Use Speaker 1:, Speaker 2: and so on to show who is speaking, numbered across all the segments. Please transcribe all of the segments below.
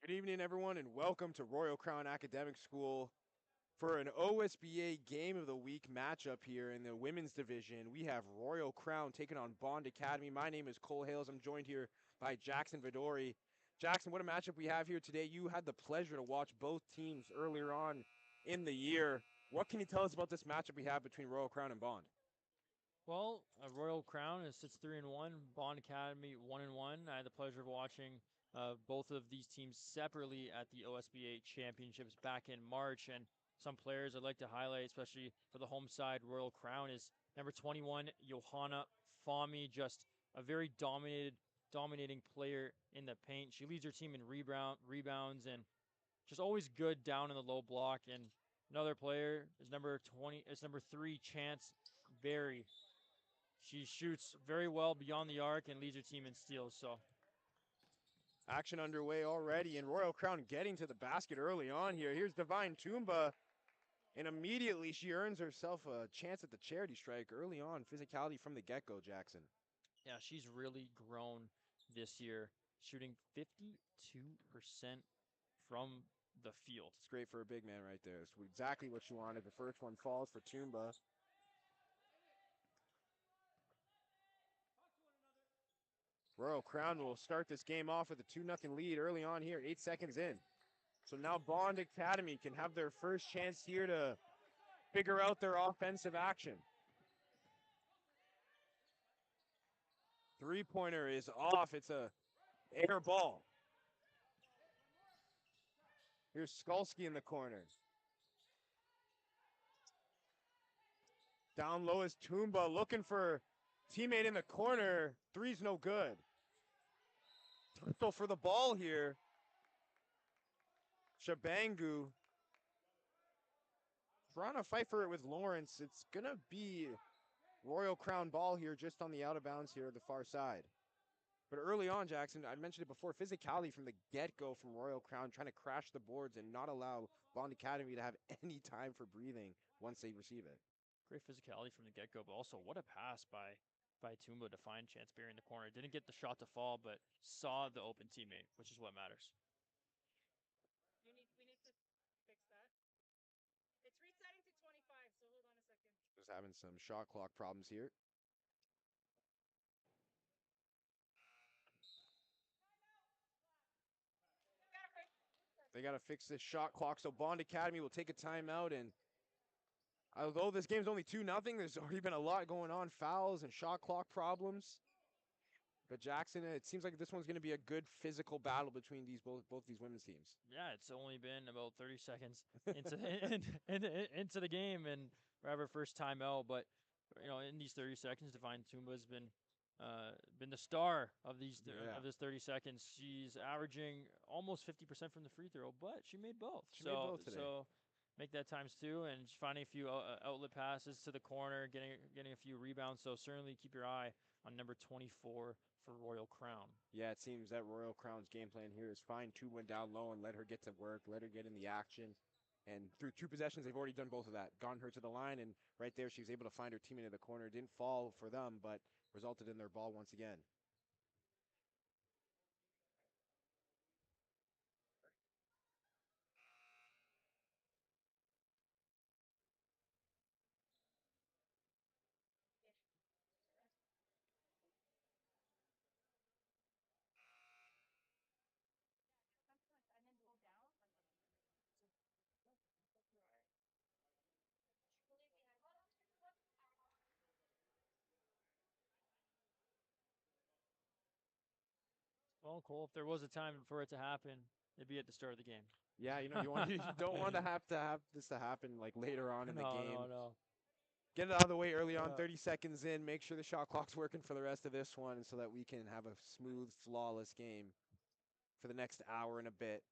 Speaker 1: Good evening, everyone, and welcome to Royal Crown Academic School for an OSBA Game of the Week matchup here in the women's division. We have Royal Crown taking on Bond Academy. My name is Cole Hales. I'm joined here by Jackson Vidori. Jackson, what a matchup we have here today. You had the pleasure to watch both teams earlier on in the year. What can you tell us about this matchup we have between Royal Crown and Bond?
Speaker 2: Well, Royal Crown sits 3-1. Bond Academy 1-1. I had the pleasure of watching both of these teams separately at the OSBA Championships back in March. And some players I'd like to highlight, especially for the home side, Royal Crown, is number 21, Johanna Fami, just a very dominating player in the paint. She leads her team in rebounds and just always good down in the low block. And another player is number 3, Chance Berry. She shoots very well beyond the arc and leads her team in steals. So
Speaker 1: Action underway already, and Royal Crown getting to the basket early on here. Here's Divine Toomba, and immediately she earns herself a chance at the charity strike early on. Physicality from the get-go, Jackson.
Speaker 2: yeah, she's really grown this year, shooting 52% from the field.
Speaker 1: It's great for a big man right there. It's exactly what you wanted. The first one falls for Toomba. Royal Crown will start this game off with a 2-0 lead early on here, 8 seconds in. So now Bond Academy can have their first chance here to figure out their offensive action. Three-pointer is off. It's a air ball. Here's Skalski in the corner. Down low is Toomba looking for teammate in the corner. Three's no good. So for the ball here, Shabangu trying to fight for it with Lawrence. It's going to be Royal Crown ball here just on the out of bounds here at the far side. But early on, Jackson, I mentioned it before, physicality from the get-go from Royal Crown, trying to crash the boards and not allow Bond Academy to have any time for breathing once they receive it.
Speaker 2: Great physicality from the get-go, but also what a pass by Tumba to find Chance Berry in the corner. Didn't get the shot to fall, but saw the open teammate, which is what matters.
Speaker 1: Just having some shot clock problems here. They got to fix this shot clock, so Bond Academy will take a timeout. And although this game's only 2-0, there's already been a lot going on, fouls and shot clock problems. But Jackson, it seems like this one's going to be a good physical battle between both these women's teams.
Speaker 2: Yeah, it's only been about 30 seconds into the game, and we have our first timeout. But in these 30 seconds, Divine Tumba's been the star of this 30 seconds. She's averaging almost 50% from the free throw, but she made both.
Speaker 1: She made both today.
Speaker 2: So make that times 2, and just finding a few outlet passes to the corner, getting a few rebounds. So certainly keep your eye on number 24 for Royal Crown.
Speaker 1: Yeah, it seems that Royal Crown's game plan here is find Toomba down low and let her get to work, let her get in the action. And through 2 possessions, they've already done both of that. Gotten her to the line, and right there, she was able to find her teammate in the corner. Didn't fall for them, but resulted in their ball once again.
Speaker 2: Well, Cole, if there was a time for it to happen, it'd be at the start of the game.
Speaker 1: Yeah, you don't want to have this to happen like later on in the game.
Speaker 2: No.
Speaker 1: Get it out of the way early on, 30 seconds in. Make sure the shot clock's working for the rest of this one so that we can have a smooth, flawless game. for the next hour and a bit.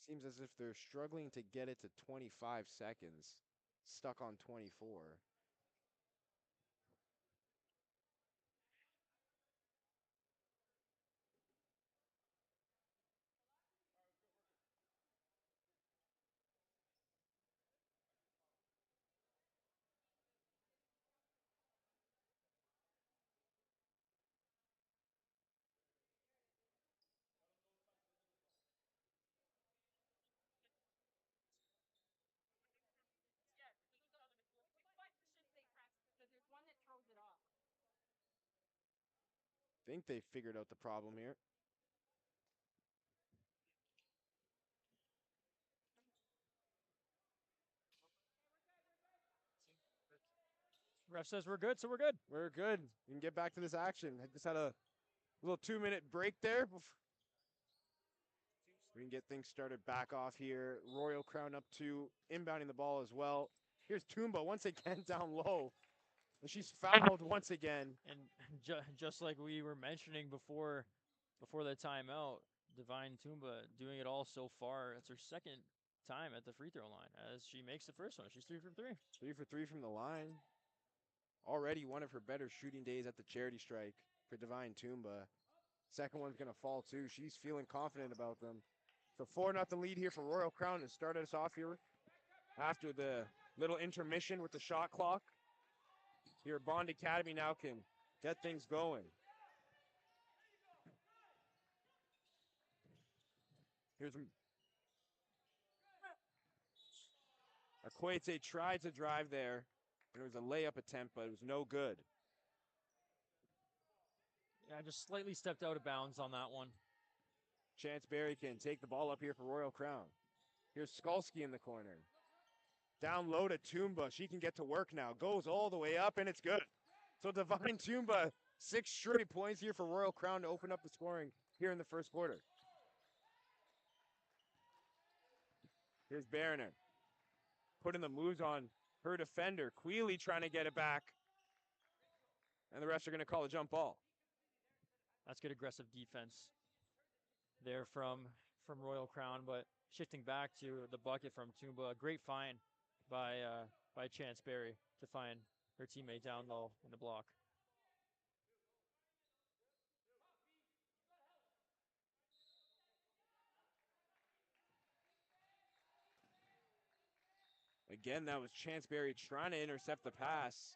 Speaker 1: Seems as if they're struggling to get it to 25 seconds. Stuck on 24. Think they figured out the problem here.
Speaker 2: Ref says we're good, so we're good.
Speaker 1: We're good. We can get back to this action. I just had a little 2-minute break there. We can get things started back off here. Royal Crown up to inbounding the ball as well. Here's Toomba once again down low. And she's fouled once again.
Speaker 2: And just like we were mentioning before the timeout, Divine Toomba doing it all so far. It's her second time at the free throw line as she makes the first one. She's 3 for 3.
Speaker 1: 3 for 3 from the line. Already one of her better shooting days at the charity strike for Divine Toomba. Second one's going to fall too. She's feeling confident about them. So 4-0 lead here for Royal Crown to start us off here after the little intermission with the shot clock. Here, Bond Academy now can get things going. Here's Akwete tried to drive there, and it was a layup attempt, but it was no good.
Speaker 2: Yeah, just slightly stepped out of bounds on that one.
Speaker 1: Chance Berry can take the ball up here for Royal Crown. Here's Skalski in the corner. Down low to Toomba. She can get to work now. Goes all the way up, and it's good. So Divine Toomba, 6 straight points here for Royal Crown to open up the scoring here in the first quarter. Here's Bariner. Putting the moves on her defender. Quealy trying to get it back. And the refs are going to call a jump ball.
Speaker 2: That's good aggressive defense there from Royal Crown, but shifting back to the bucket from Toomba, a great find by Chance Berry to find her teammate down low in the block.
Speaker 1: Again, that was Chance Berry trying to intercept the pass.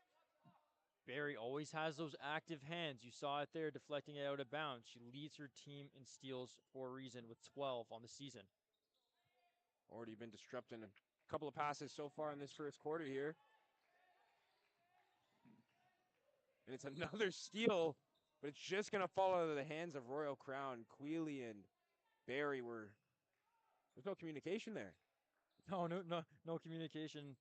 Speaker 2: Berry always has those active hands. You saw it there, deflecting it out of bounds. She leads her team in steals for a reason with 12 on the season.
Speaker 1: Already been disrupting a couple of passes so far in this first quarter here. And it's another steal, but it's just going to fall out of the hands of Royal Crown. Quealy and Berry were, there's no communication there.
Speaker 2: No communication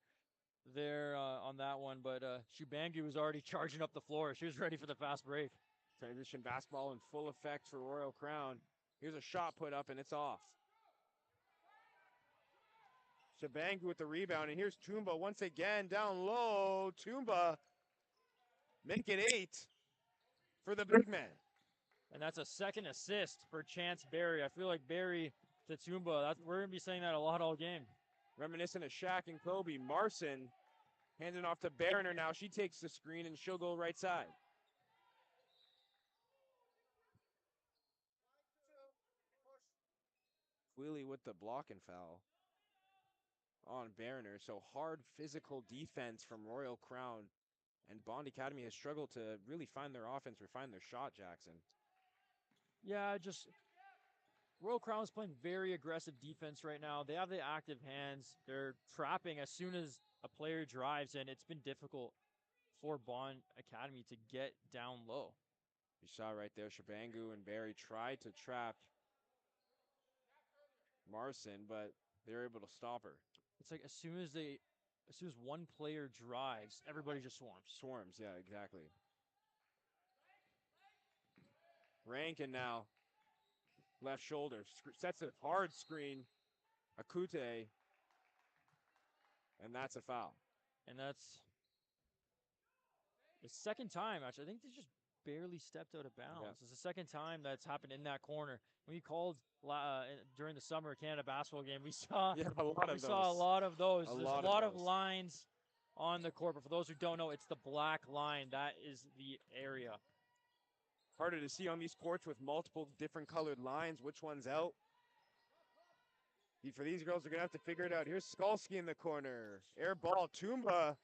Speaker 2: there on that one, but Shubangi was already charging up the floor. She was ready for the fast break.
Speaker 1: Transition basketball in full effect for Royal Crown. Here's a shot put up, and it's off. Shubangi with the rebound, and here's Toomba once again down low. Toomba make it 8 for the big man.
Speaker 2: And that's a second assist for Chance Berry. I feel like Berry to Toomba, we're going to be saying that a lot all game.
Speaker 1: Reminiscent of Shaq and Kobe. Marson handing off to Bariner now. She takes the screen, and she'll go right side. Quealy with the block and foul on Bariner. So hard physical defense from Royal Crown. And Bond Academy has struggled to really find their offense or find their shot, Jackson.
Speaker 2: Yeah, just Royal Crown's playing very aggressive defense right now. They have the active hands. They're trapping as soon as a player drives, and it's been difficult for Bond Academy to get down low.
Speaker 1: You saw right there, Shabangu and Berry tried to trap Marson, but they're able to stop her.
Speaker 2: It's like as soon as one player drives, everybody just swarms.
Speaker 1: Swarms, yeah, exactly. Rankin now, left shoulder, sets a hard screen. Akute And that's a foul.
Speaker 2: And that's the second time, actually. I think they just barely stepped out of bounds.
Speaker 1: Yeah.
Speaker 2: It's the second time that's happened in that corner. When you called during the summer Canada basketball game, we saw
Speaker 1: a lot of those.
Speaker 2: saw a lot of those. There's a lot of
Speaker 1: those.
Speaker 2: lines on the court, but for those who don't know, it's the black line. That is the area.
Speaker 1: Harder to see on these courts with multiple different colored lines. Which one's out? For these girls, they're going to have to figure it out. Here's Skalski in the corner. Air ball, Tumba.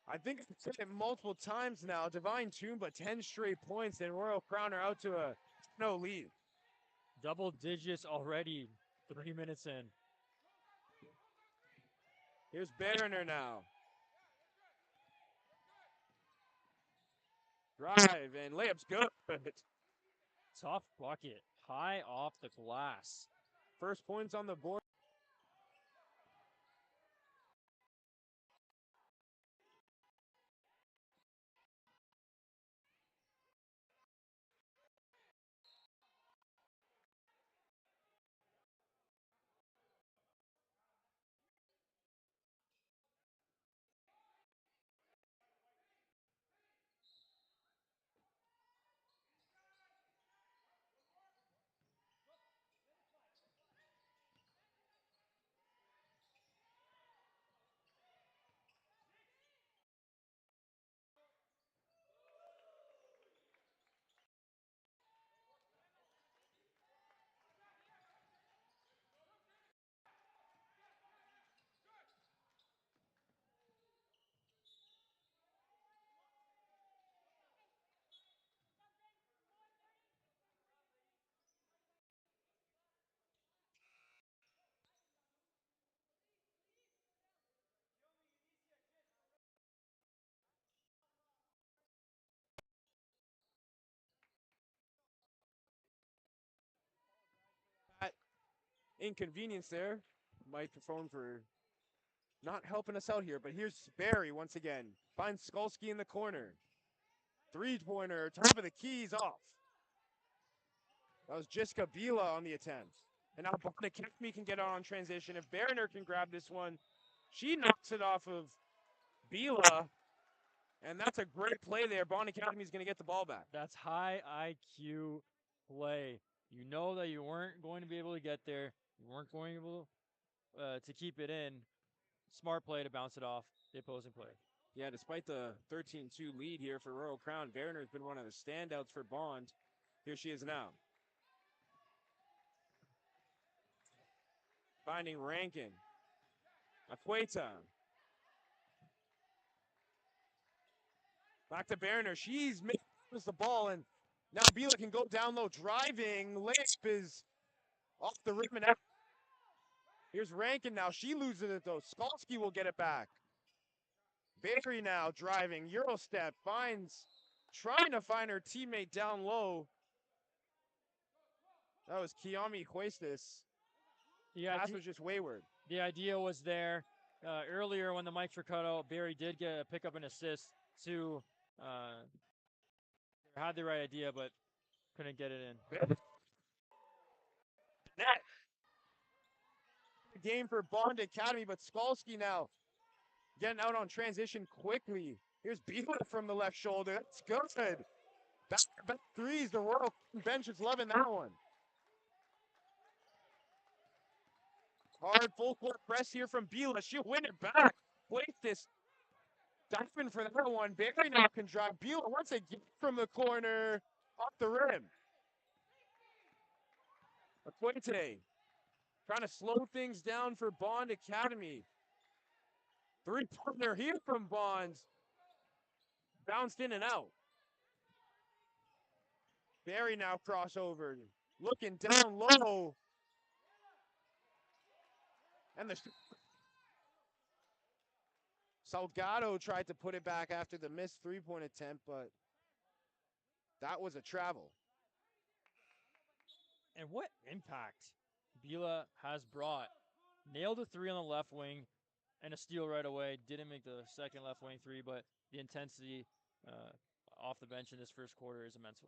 Speaker 1: I think I've said it multiple times now. Divine Tumba, 10 straight points, and Royal Crown are out to a no lead.
Speaker 2: Double digits already, 3 minutes in.
Speaker 1: Here's Berner now. Drive, and layup's good.
Speaker 2: Tough bucket, high off the glass.
Speaker 1: First points on the board. That inconvenience there. Microphone for not helping us out here, but here's Barry once again. Finds Skalski in the corner. Three-pointer, top of the keys off. That was Jiska Bila on the attempt. And now Bonacademy can get on transition. If Berner can grab this one, she knocks it off of Bila. And that's a great play there. Bonacademy is going to get the ball back.
Speaker 2: That's high IQ play. You know that you weren't going to be able to get there. You weren't going to be able to keep it in. Smart play to bounce it off the opposing player.
Speaker 1: Yeah, despite the 13-2 lead here for Royal Crown, Berner has been one of the standouts for Bond. Here she is now. Finding Rankin. Apueta. Back to Berner. She's misses the ball, and now Bila can go down low. Driving. Layup is off the rim and out. Here's Rankin now. She loses it, though. Skalski will get it back. Bakery now driving. Euro step. Trying to find her teammate down low. That was Kiyomi Huestis.
Speaker 2: Yeah,
Speaker 1: pass was just wayward.
Speaker 2: The idea was there. Earlier when the mics were cut out, Barry did pick up an assist to had the right idea, but couldn't get it in.
Speaker 1: Net. Game for Bond Academy, but Skalski now getting out on transition quickly. Here's Bila from the left shoulder. That's good. Back threes. The Royal bench is loving that one. Hard full court press here from Bila. She'll win it back. Place this. Diving for that one. Barry now can drive. Bila once again from the corner. Off the rim. Apuente trying to slow things down for Bond Academy. Three-pointer here from Bonds. Bounced in and out. Barry now crossover. Looking down low. And the Salgado tried to put it back after the missed three-point attempt, but that was a travel.
Speaker 2: And what impact Bila has brought. Nailed a three on the left wing and a steal right away. Didn't make the second left wing three, but the intensity off the bench in this first quarter is immense.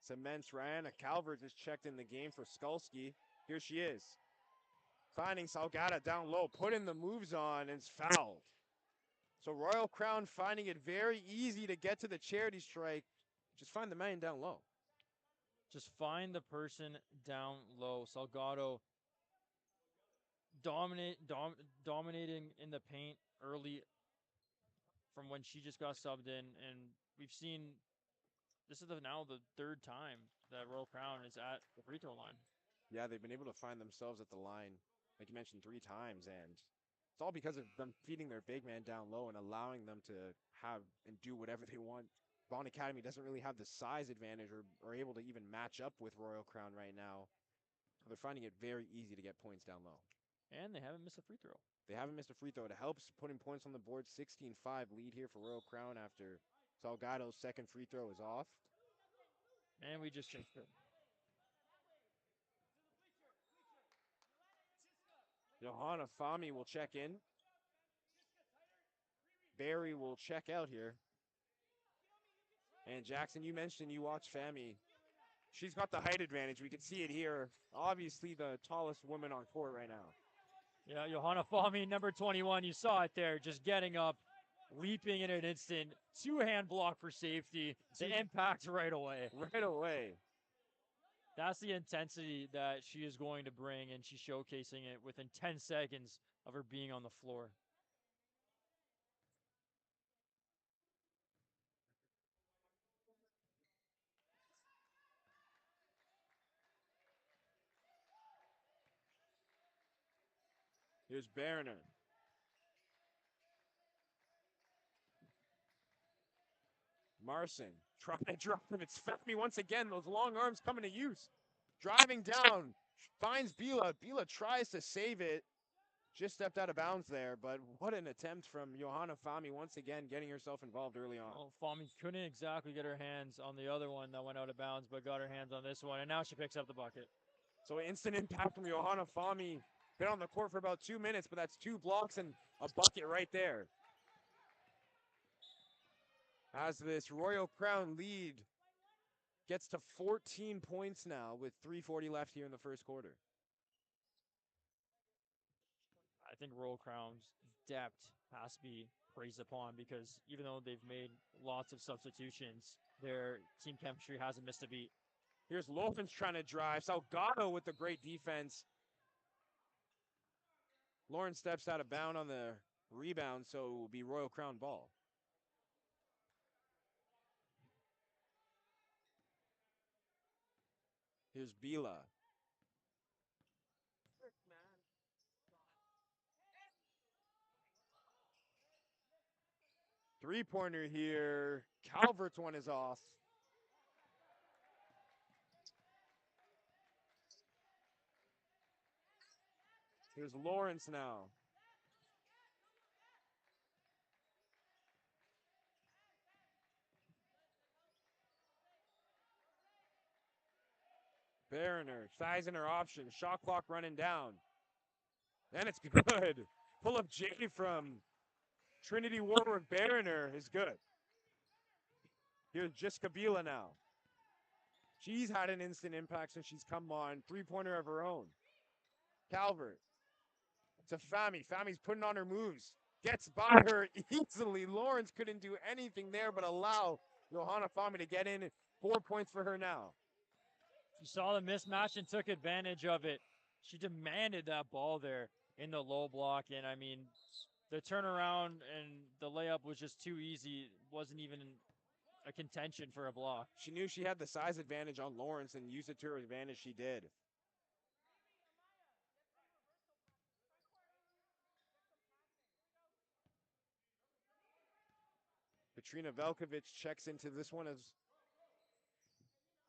Speaker 1: It's immense. Rihanna Calvert just checked in the game for Skalski. Here she is. Finding Salgado down low, putting the moves on, and it's fouled. So Royal Crown finding it very easy to get to the charity strike. Just find the man down low.
Speaker 2: Just find the person down low. Salgado dominating in the paint early from when she just got subbed in, and we've seen this is now the third time that Royal Crown is at the free throw line.
Speaker 1: Yeah, they've been able to find themselves at the line, like you mentioned, 3 times, and it's all because of them feeding their big man down low and allowing them to have and do whatever they want. Bond Academy doesn't really have the size advantage or able to even match up with Royal Crown right now. They're finding it very easy to get points down low.
Speaker 2: And they haven't missed a free throw.
Speaker 1: They haven't missed a free throw. It helps putting points on the board. 16-5 lead here for Royal Crown after Salgado's second free throw is off.
Speaker 2: And we just changed it.
Speaker 1: Johanna Fami will check in. Barry will check out here. And Jackson, you mentioned you watch Fami. She's got the height advantage. We can see it here. Obviously the tallest woman on court right now.
Speaker 2: Yeah, Johanna Fami, number 21. You saw it there, just getting up, leaping in an instant. Two-hand block for safety. The impact right away.
Speaker 1: Right away.
Speaker 2: That's the intensity that she is going to bring, and she's showcasing it within 10 seconds of her being on the floor.
Speaker 1: Here's Bariner. Marson trying to drop him. It's Femi once again. Those long arms coming to use. Driving down. Finds Bila. Bila tries to save it. Just stepped out of bounds there, but what an attempt from Johanna Fami once again getting herself involved early on.
Speaker 2: Oh, Fami couldn't exactly get her hands on the other one that went out of bounds, but got her hands on this one, and now she picks up the bucket.
Speaker 1: So instant impact from Johanna Fami. Been on the court for about 2 minutes, but that's 2 blocks and a bucket right there. As this Royal Crown lead gets to 14 points now with 3:40 left here in the first quarter.
Speaker 2: I think Royal Crown's depth has to be praised upon because even though they've made lots of substitutions, their team chemistry hasn't missed a beat.
Speaker 1: Here's Lofens trying to drive. Salgado with the great defense. Lauren steps out of bound on the rebound, so it will be Royal Crown ball. Here's Bila. Three-pointer here. Calvert's one is off. Here's Lawrence now. Bariner sizing her option. Shot clock running down. And it's good. Pull up J from Trinity Warwick Bariner is good. Here's just Kabila now. She's had an instant impact since she's come on. Three-pointer of her own. Calvert. To Fami. Fami's putting on her moves. Gets by her easily. Lawrence couldn't do anything there but allow Johanna Fami to get in. 4 points for her now.
Speaker 2: She saw the mismatch and took advantage of it. She demanded that ball there in the low block. And, I mean, the turnaround and the layup was just too easy. It wasn't even a contention for a block.
Speaker 1: She knew she had the size advantage on Lawrence and used it to her advantage. She did. Katrina Velkovic checks into this one as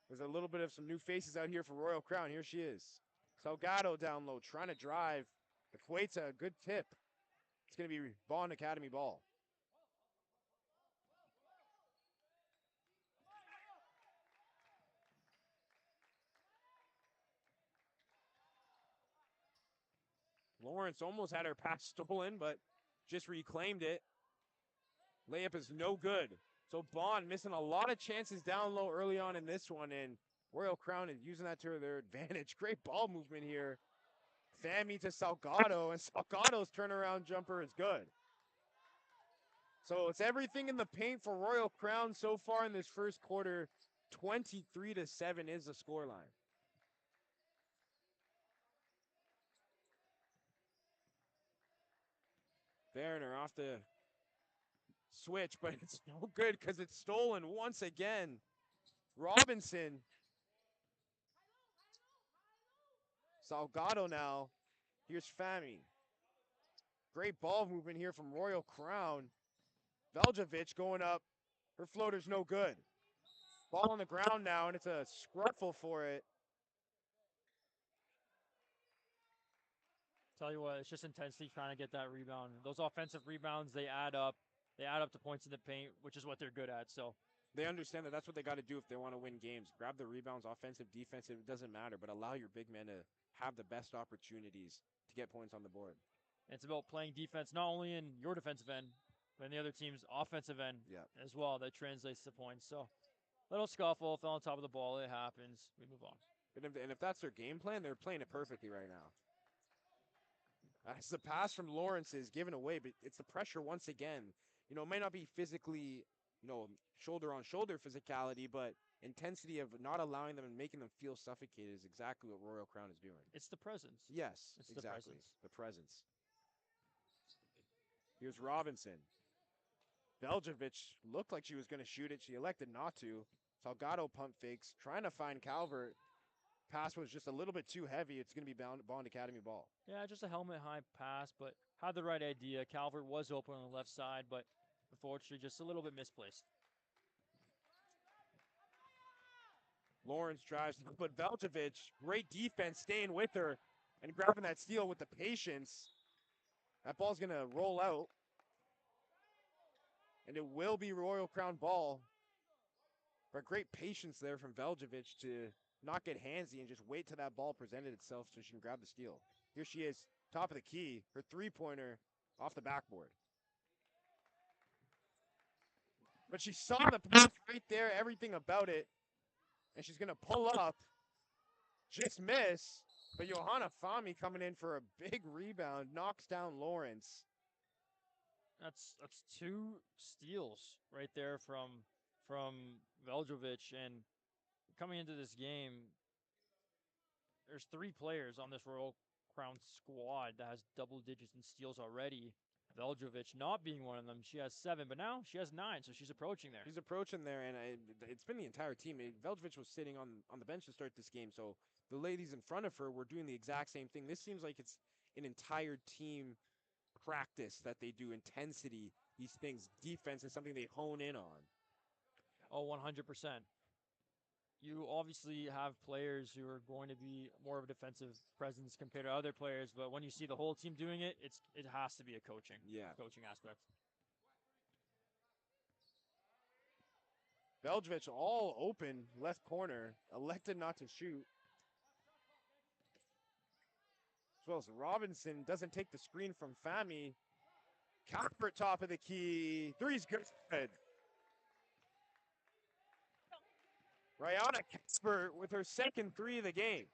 Speaker 1: there's a little bit of some new faces out here for Royal Crown. Here she is. Salgado down low, trying to drive. Equates a good tip. It's going to be Bond Academy ball. Lawrence almost had her pass stolen, but just reclaimed it. Layup is no good. So Bond missing a lot of chances down low early on in this one, and Royal Crown is using that to their advantage. Great ball movement here. Fami to Salgado, and Salgado's turnaround jumper is good. So it's everything in the paint for Royal Crown so far in this first quarter. 23-7 is the scoreline. Werner off the switch, but it's no good because it's stolen once again. Robinson. Salgado now. Here's Fami. Great ball movement here from Royal Crown. Veljovic going up. Her floater's no good. Ball on the ground now, and it's a scruffle for it.
Speaker 2: Tell you what, it's just intensity trying to get that rebound. Those offensive rebounds, they add up. They add up to points in the paint, which is what they're good at. So
Speaker 1: they understand that that's what they got to do if they want to win games. Grab the rebounds, offensive, defensive, it doesn't matter, but allow your big men to have the best opportunities to get points on the board.
Speaker 2: It's about playing defense not only in your defensive end, but in the other team's offensive end as well. That translates to points. So little scuffle, fell on top of the ball. It happens. We move on.
Speaker 1: And if that's their game plan, they're playing it perfectly right now. As the pass from Lawrence is given away, but it's the pressure once again. It might not be physically, shoulder-on-shoulder physicality, but intensity of not allowing them and making them feel suffocated is exactly what Royal Crown is doing.
Speaker 2: It's the presence.
Speaker 1: Yes,
Speaker 2: it's
Speaker 1: exactly. The presence. Here's Robinson. Veljovic looked like she was going to shoot it. She elected not to. Salgado pump fakes, trying to find Calvert. Pass was just a little bit too heavy. It's going to be Bond Academy ball.
Speaker 2: Yeah, just a helmet-high pass, but had the right idea. Calvert was open on the left side, but unfortunately just a little bit misplaced.
Speaker 1: Lawrence drives, but Veljovic, great defense, staying with her and grabbing that steal with the patience. That ball's going to roll out. And it will be Royal Crown ball. But great patience there from Veljovic to not get handsy and just wait till that ball presented itself so she can grab the steal. Here she is, top of the key, her three-pointer off the backboard. But she saw the pass right there, everything about it. And she's going to pull up, just miss. But Johanna Fami coming in for a big rebound, knocks down Lawrence.
Speaker 2: That's two steals right there from Veljovic. And coming into this game, there's 3 players on this Royal Crown squad that has double digits in steals already. Veljovic not being one of them. She has 7, but now she has 9, so she's approaching there.
Speaker 1: She's approaching there, and it's been the entire team. Veljovic was sitting on the bench to start this game, so the ladies in front of her were doing the exact same thing. This seems like it's an entire team practice that they do. Intensity, these things. Defense is something they hone in on.
Speaker 2: Oh, 100%. You obviously have players who are going to be more of a defensive presence compared to other players, but when you see the whole team doing it, it has to be a coaching aspect.
Speaker 1: Veljovic all open, left corner, elected not to shoot. As well as Robinson doesn't take the screen from Fami. Calvert top of the key. Three's good. Rihanna Casper with her second 3 of the game.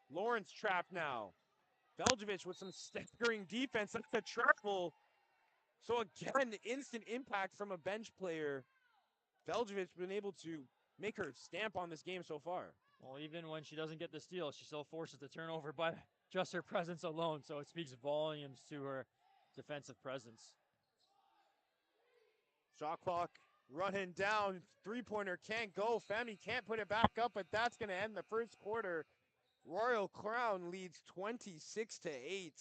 Speaker 1: Lawrence trapped now. Veljovic with some staggering defense. That's the triple. So again, instant impact from a bench player. Veljovic been able to make her stamp on this game so far.
Speaker 2: Well, even when she doesn't get the steal, she still forces the turnover by just her presence alone. So it speaks volumes to her defensive presence.
Speaker 1: Shot clock running down. Three-pointer can't go. Fami can't put it back up, but that's going to end the first quarter. Royal Crown leads 26-8.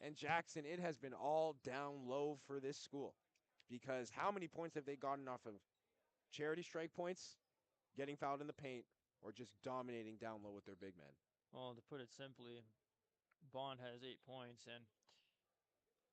Speaker 1: And Jackson, it has been all down low for this school. Because how many points have they gotten off of charity strike points, getting fouled in the paint, or just dominating down low with their big men?
Speaker 2: Well, to put it simply, Bond has 8 points, and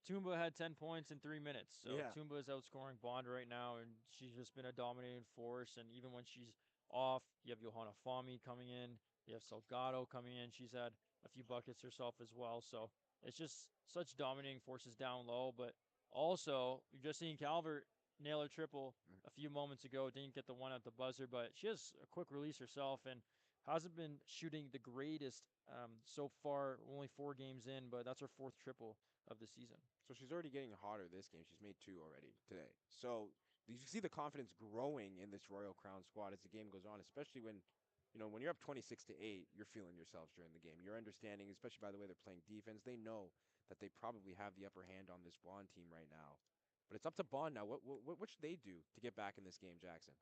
Speaker 2: Toomba had 10 points in 3 minutes. So Toomba is outscoring Bond right now, and she's just been a dominating force. And even when she's off, you have Johanna Fami coming in. You have Salgado coming in. She's had a few buckets herself as well. So it's just such dominating forces down low. But also, you've just seen Calvert nail her triple a few moments ago. Didn't get the one at the buzzer, but she has a quick release herself. And hasn't been shooting the greatest so far. Only 4 games in, but that's her 4th triple of the season.
Speaker 1: So she's already getting hotter this game. She's made 2 already today. So you see the confidence growing in this Royal Crown squad as the game goes on, especially when you're up 26-8, you're feeling yourselves during the game. You're understanding, especially by the way they're playing defense. They know that they probably have the upper hand on this Bond team right now. But it's up to Bond now. What should they do to get back in this game, Jackson?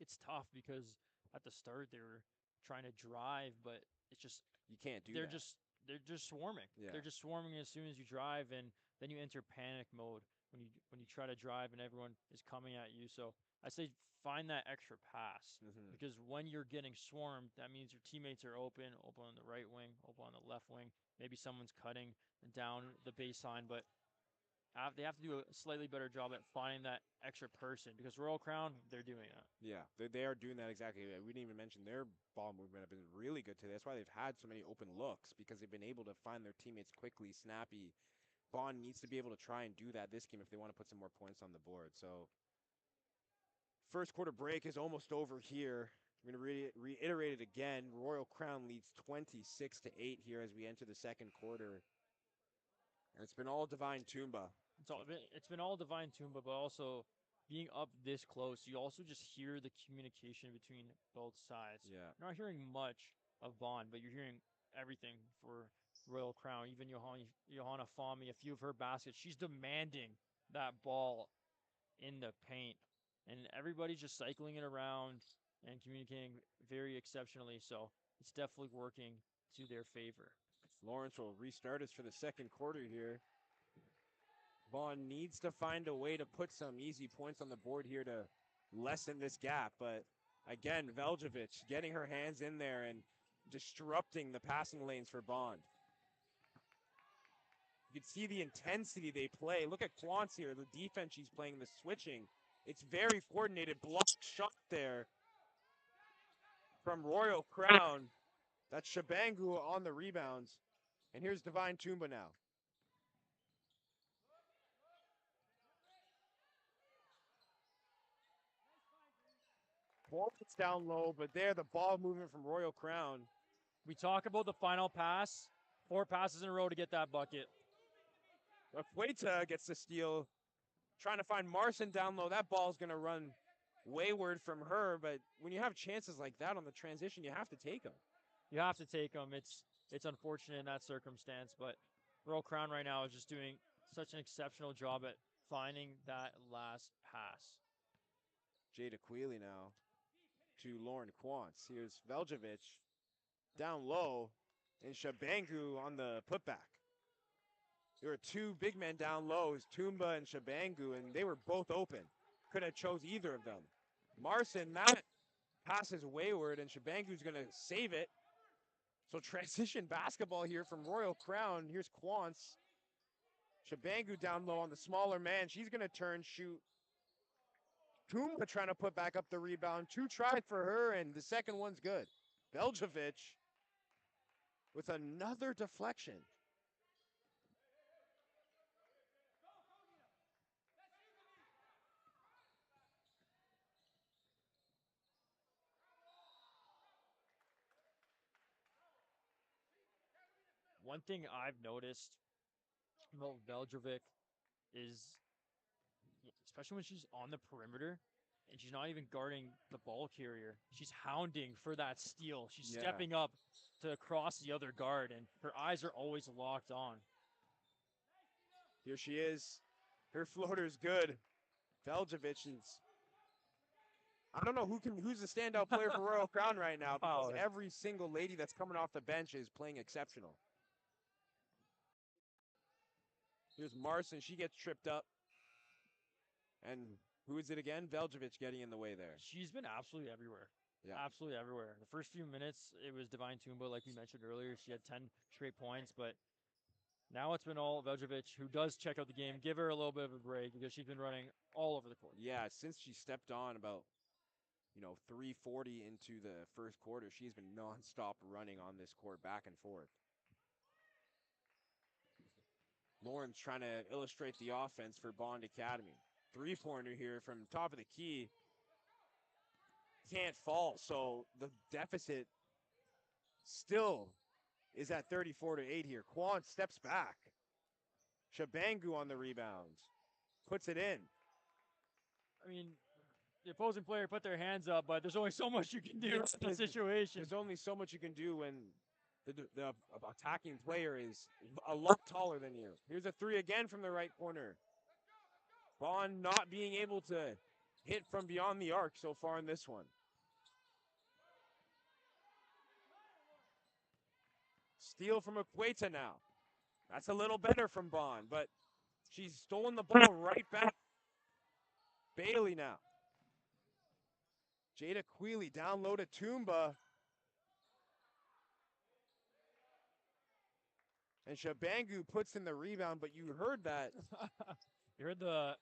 Speaker 2: It's tough because at the start they were trying to drive, but it's just
Speaker 1: You can't do
Speaker 2: they're
Speaker 1: that.
Speaker 2: just they're just swarming.
Speaker 1: Yeah.
Speaker 2: They're just swarming as soon as you drive, and then you enter panic mode when you try to drive and everyone is coming at you. So I say find that extra pass
Speaker 1: Mm-hmm.
Speaker 2: because when you're getting swarmed, that means your teammates are open on the right wing, open on the left wing. Maybe someone's cutting down the baseline, but they have to do a slightly better job at finding that extra person because Royal Crown, they're doing that.
Speaker 1: Yeah, they are doing that exactly. We didn't even mention their ball movement have been really good today. That's why they've had so many open looks because they've been able to find their teammates quickly, snappy. Bond needs to be able to try and do that this game if they want to put some more points on the board. So, first quarter break is almost over here. We're going to reiterate it again. Royal Crown leads 26-8 here as we enter the second quarter. And it's been all Divine Toomba.
Speaker 2: It's been all Divine Toomba, but also being up this close, you also just hear the communication between both sides.
Speaker 1: Yeah.
Speaker 2: You're not hearing much of Bond, but you're hearing everything for Royal Crown. Even Johanna Fami, a few of her baskets, she's demanding that ball in the paint, and everybody's just cycling it around and communicating very exceptionally. So it's definitely working to their favor.
Speaker 1: Lawrence will restart us for the second quarter here. Vaughn needs to find a way to put some easy points on the board here to lessen this gap. But again, Veljovic getting her hands in there and disrupting the passing lanes for Bond. You can see the intensity they play. Look at Quants here, the defense she's playing, the switching. It's very coordinated. Block shot there from Royal Crown. That's Shabangu on the rebounds. And here's Divine Toomba now. It's down low, but there the ball movement from Royal Crown.
Speaker 2: We talk about the final pass, 4 passes in a row to get that bucket.
Speaker 1: Afueta gets the steal, trying to find Marson down low. That ball's going to run wayward from her, but when you have chances like that on the transition, you have to take them.
Speaker 2: You have to take them. It's unfortunate in that circumstance, but Royal Crown right now is just doing such an exceptional job at finding that last pass.
Speaker 1: Jada Quealy now to Lauren Quantz. Here's Veljovic down low, and Shabangu on the putback. There were 2 big men down low, Toomba and Shabangu, and they were both open. Could have chose either of them. Marson, that pass is wayward, and Shabangu's going to save it. So transition basketball here from Royal Crown. Here's Quantz. Shabangu down low on the smaller man. She's going to turn, shoot. Toomba trying to put back up the rebound. 2 tried for her, and the second one's good. Veljovic with another deflection.
Speaker 2: One thing I've noticed about Veldrovic is, especially when she's on the perimeter and she's not even guarding the ball carrier, she's hounding for that steal. She's stepping up to cross the other guard, and her eyes are always locked on.
Speaker 1: Here she is. Her floater's good. Veljovic is. I don't know who's the standout player for Royal Crown right now because every single lady that's coming off the bench is playing exceptional. Here's Marson. She gets tripped up. And who is it again? Veljovic getting in the way there.
Speaker 2: She's been absolutely everywhere.
Speaker 1: Yeah.
Speaker 2: Absolutely everywhere. The first few minutes, it was Divine Toomba, like we mentioned earlier. She had 10 straight points, but now it's been all Veljovic, who does check out the game. Give her a little bit of a break because she's been running all over the court.
Speaker 1: Yeah, since she stepped on about 3:40 into the first quarter, she's been nonstop running on this court back and forth. Lauren's trying to illustrate the offense for Bond Academy. 3-pointer here from top of the key. Can't fall, so the deficit still is at 34-8 here. Quan steps back. Shabangu on the rebound. Puts it in.
Speaker 2: I mean, the opposing player put their hands up, but there's only so much you can do in the situation.
Speaker 1: There's only so much you can do when the attacking player is a lot taller than you. Here's a three again from the right corner. Bond not being able to hit from beyond the arc so far in this one. Steal from Equata now. That's a little better from Bond, but she's stolen the ball right back. Bailey now. Jada Queely down low to Toomba. And Shabangu puts in the rebound, but you heard that.
Speaker 2: You heard the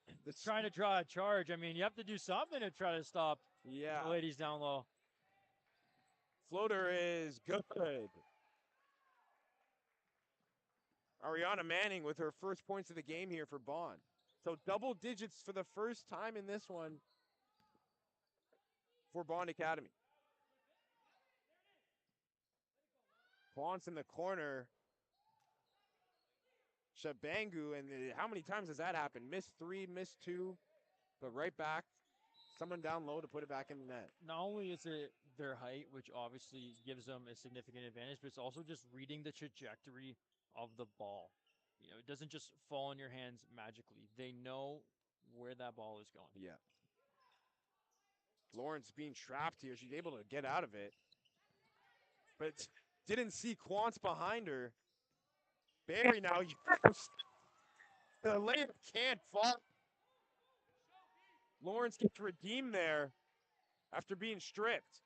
Speaker 2: trying to draw a charge. I mean, you have to do something to try to stop the ladies down low.
Speaker 1: Floater is good. Ariana Manning with her first points of the game here for Bond. So double digits for the first time in this one for Bond Academy. Quants in the corner. Shabangu, and how many times has that happened? Missed three, missed two, but right back. Someone down low to put it back in the net.
Speaker 2: Not only is it their height, which obviously gives them a significant advantage, but it's also just reading the trajectory of the ball. You know, it doesn't just fall in your hands magically. They know where that ball is going.
Speaker 1: Yeah. Lawrence being trapped here. She's able to get out of it, but didn't see Quants behind her. Barry now. The layup can't fall. Lawrence gets redeemed there after being stripped.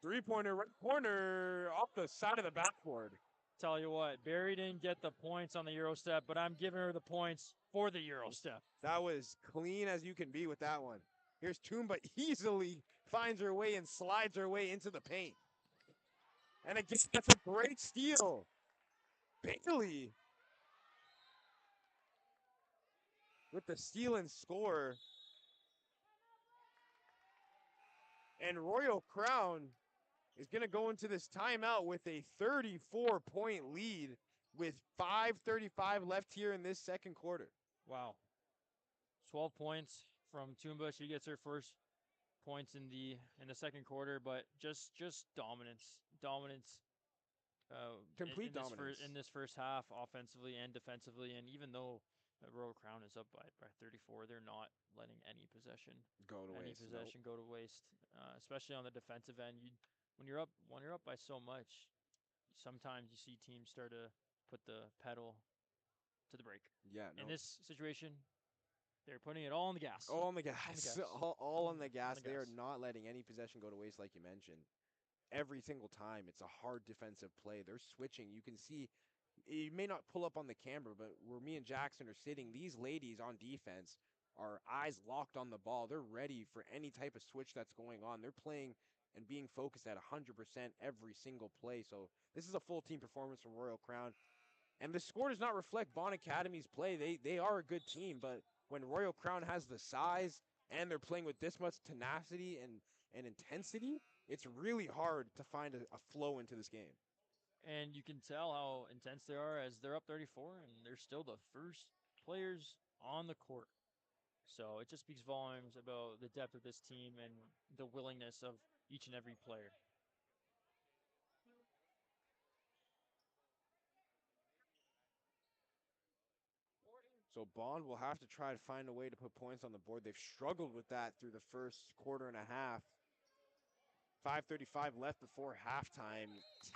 Speaker 1: Three-pointer, right corner, off the side of the backboard.
Speaker 2: Tell you what, Barry didn't get the points on the Euro step, but I'm giving her the points for the Euro step.
Speaker 1: That was clean as you can be with that one. Here's Toomba easily finds her way and slides her way into the paint. And again, that's a great steal. Bailey with the steal and score. And Royal Crown is going to go into this timeout with a 34-point lead with 5:35 left here in this second quarter.
Speaker 2: Wow. 12 points from Toomba. She gets her first points in the second quarter, but just dominance.
Speaker 1: Complete dominance.
Speaker 2: In this first half, offensively and defensively. And even though Royal Crown is up by 34, they're not letting any possession go to waste. Especially on the defensive end. When you're up by so much, sometimes you see teams start to put the pedal to the brake.
Speaker 1: Yeah.
Speaker 2: In this situation, they're putting it all on the gas.
Speaker 1: All on the gas. All on the gas. They are not letting any possession go to waste, like you mentioned. Every single time, it's a hard defensive play. They're switching. You can see, you may not pull up on the camera, but where me and Jackson are sitting, these ladies on defense are eyes locked on the ball. They're ready for any type of switch that's going on. They're playing and being focused at 100% every single play. So this is a full team performance from Royal Crown. And the score does not reflect Bond Academy's play. They are a good team, but when Royal Crown has the size and they're playing with this much tenacity and intensity, it's really hard to find a flow into this game.
Speaker 2: And you can tell how intense they are as they're up 34, and they're still the first players on the court. So it just speaks volumes about the depth of this team and the willingness of each and every player.
Speaker 1: So Bond will have to try to find a way to put points on the board. They've struggled with that through the first quarter and a half. 5:35 left before halftime.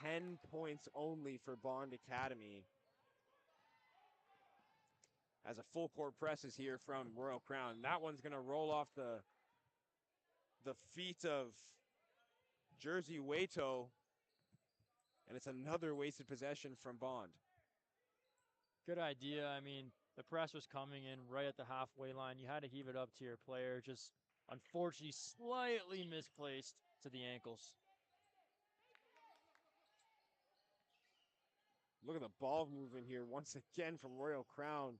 Speaker 1: 10 points only for Bond Academy. As a full court press is here from Royal Crown. That one's going to roll off the feet of Jersey Waito. And it's another wasted possession from Bond.
Speaker 2: Good idea. I mean, the press was coming in right at the halfway line. You had to heave it up to your player. Just unfortunately slightly misplaced to the ankles.
Speaker 1: Look at the ball movement here once again from Royal Crown.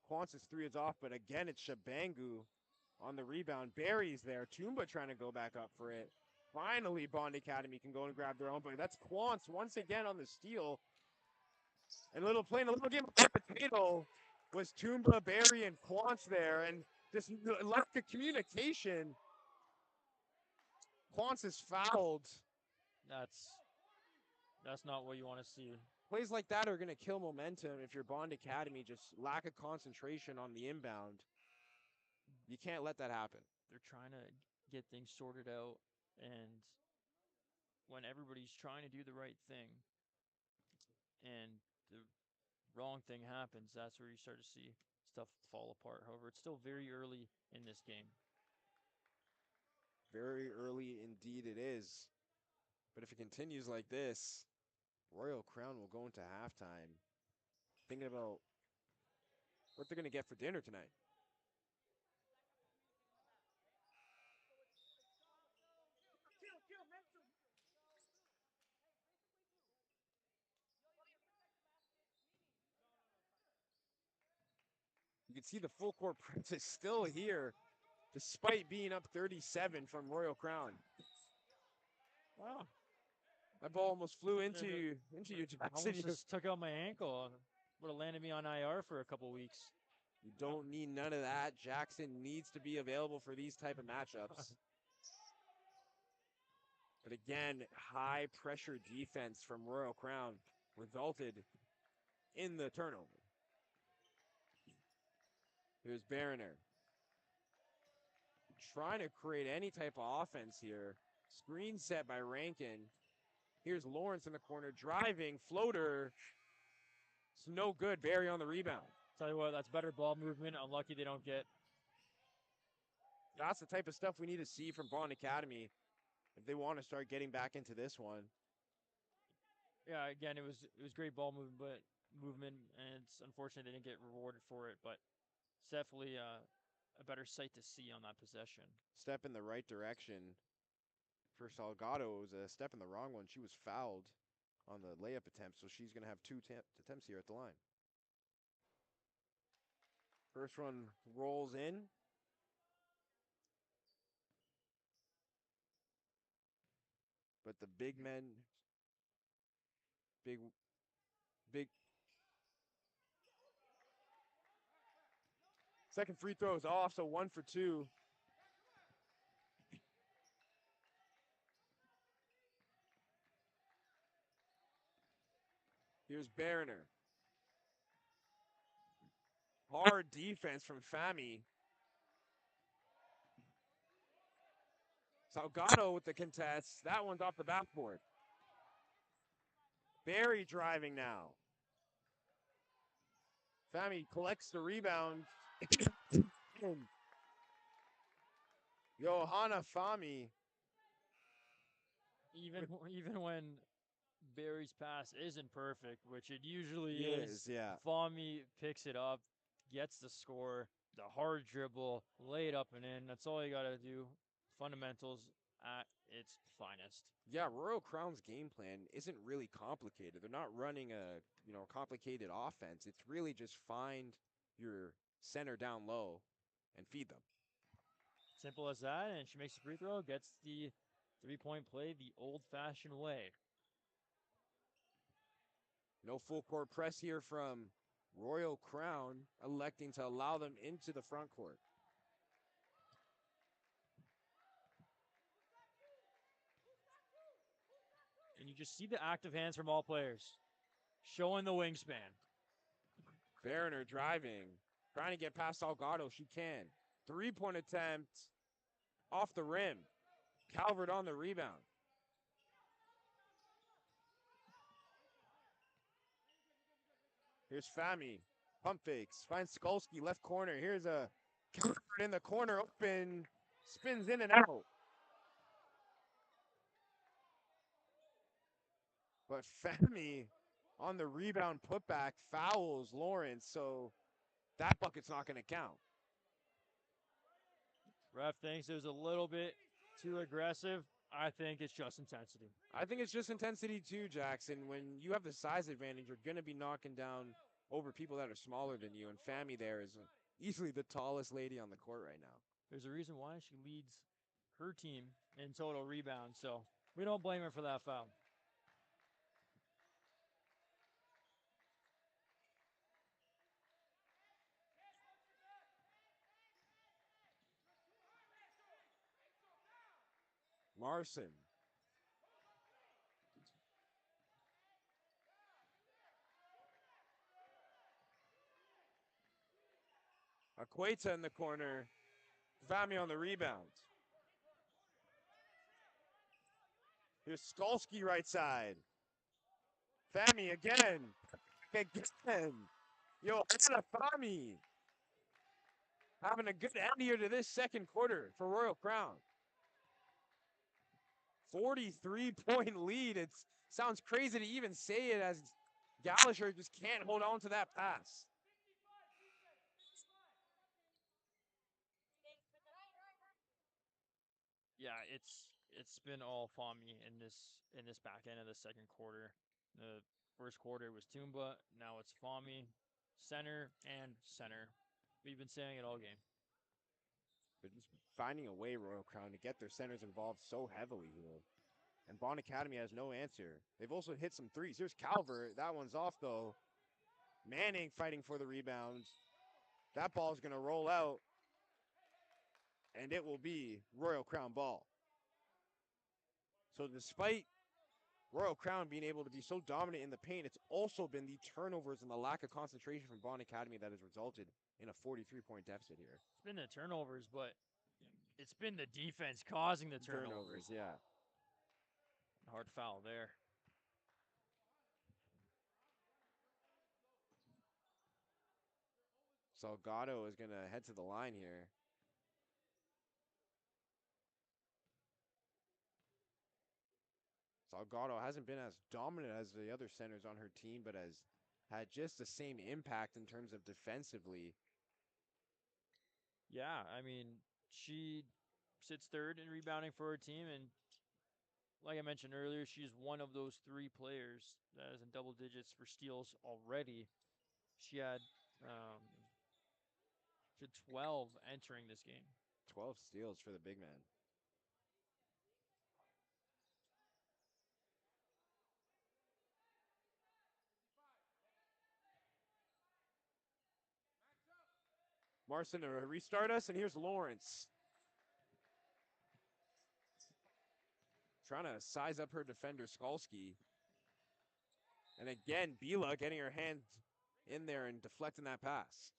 Speaker 1: Quantz's three is off, but again it's Shabangu on the rebound. Barry's there. Toomba trying to go back up for it. Finally, Bond Academy can go and grab their own, but that's Quants once again on the steal. And playing a little game of potato was Toomba, Barry, and Quants there, and this lack of communication. Quants is fouled.
Speaker 2: That's not what you want to see.
Speaker 1: Plays like that are going to kill momentum if you're Bond Academy. Just lack of concentration on the inbound. You can't let that happen.
Speaker 2: They're trying to get things sorted out, and when everybody's trying to do the right thing and the wrong thing happens, that's where you start to see stuff fall apart. However, it's still very early in this game.
Speaker 1: Very early indeed it is. But if it continues like this, Royal Crown will go into halftime thinking about what they're going to get for dinner tonight. You can see the full court press is still here, despite being up 37 from Royal Crown.
Speaker 2: Wow.
Speaker 1: That ball almost flew into you, Jackson.
Speaker 2: Almost just took out my ankle. Would have landed me on IR for a couple weeks.
Speaker 1: You don't need none of that. Jackson needs to be available for these type of matchups. But again, high pressure defense from Royal Crown resulted in the turnover. Here's Bariner. Trying to create any type of offense here. Screen set by Rankin. Here's Lawrence in the corner, driving, floater. It's no good. Barry on the rebound.
Speaker 2: Tell you what, that's better ball movement. Unlucky they don't get.
Speaker 1: That's the type of stuff we need to see from Bond Academy if they want to start getting back into this one.
Speaker 2: Yeah, again, it was great ball movement, and it's unfortunate they didn't get rewarded for it, but it's definitely a better sight to see on that possession.
Speaker 1: Step in the right direction. For Salgado, it was a step in the wrong one. She was fouled on the layup attempt, so she's going to have two attempts here at the line. First one rolls in. But the big men, big. Second free throw is off, so 1 for 2. Here's Bariner. Hard defense from Fami. Salgado with the contest. That one's off the backboard. Barry driving now. Fami collects the rebound. Johanna Fami.
Speaker 2: Even when Barry's pass isn't perfect, which it usually is,
Speaker 1: yeah.
Speaker 2: Fami picks it up, gets the score, the hard dribble, lay it up and in. That's all you got to do. Fundamentals at its finest.
Speaker 1: Yeah, Royal Crown's game plan isn't really complicated. They're not running a complicated offense. It's really just find your center down low and feed them.
Speaker 2: Simple as that, and she makes the free throw, gets the 3-point play the old-fashioned way.
Speaker 1: No full court press here from Royal Crown, electing to allow them into the front court.
Speaker 2: And you just see the active hands from all players, showing the wingspan.
Speaker 1: Bariner driving, trying to get past Salgado. She can. 3-point attempt off the rim. Calvert on the rebound. Here's Fami. Pump fakes. Finds Skolsky, left corner. Here's a Calvert in the corner. Open. Spins in and out. But Fami on the rebound putback fouls Lawrence, so that bucket's not going to count.
Speaker 2: Ref thinks it was a little bit too aggressive. I think it's just intensity.
Speaker 1: I think it's just intensity too, Jackson. When you have the size advantage, you're going to be knocking down over people that are smaller than you, and Fami there is easily the tallest lady on the court right now.
Speaker 2: There's a reason why she leads her team in total rebounds. So we don't blame her for that foul.
Speaker 1: Marson. Aqueta in the corner. Fami on the rebound. Here's Skalski right side. Fami again. Again. Yo, Anna Fami. Having a good end here to this second quarter for Royal Crown. 43-point lead. It sounds crazy to even say it as Gallagher just can't hold on to that pass.
Speaker 2: Yeah, it's been all Fami in this back end of the second quarter. The first quarter was Tumba, now it's Fami, center and center. We've been saying it all game.
Speaker 1: They're just finding a way, Royal Crown, to get their centers involved so heavily here. And Bond Academy has no answer. They've also hit some threes. Here's Calvert. That one's off, though. Manning fighting for the rebound. That ball's going to roll out. And it will be Royal Crown ball. So despite Royal Crown being able to be so dominant in the paint, it's also been the turnovers and the lack of concentration from Bond Academy that has resulted in a 43-point deficit here.
Speaker 2: It's been the turnovers, but it's been the defense causing the turnovers.
Speaker 1: Yeah.
Speaker 2: Hard foul there.
Speaker 1: Salgado is going to head to the line here. Salgado hasn't been as dominant as the other centers on her team, but has had just the same impact in terms of defensively.
Speaker 2: Yeah, I mean, she sits third in rebounding for her team, and like I mentioned earlier, she's one of those three players that is in double digits for steals already. She had um, she had 12 entering this game.
Speaker 1: 12 steals for the big man. Marson to restart us, and here's Lawrence. Trying to size up her defender, Skalski. And again, Bila getting her hand in there and deflecting that pass.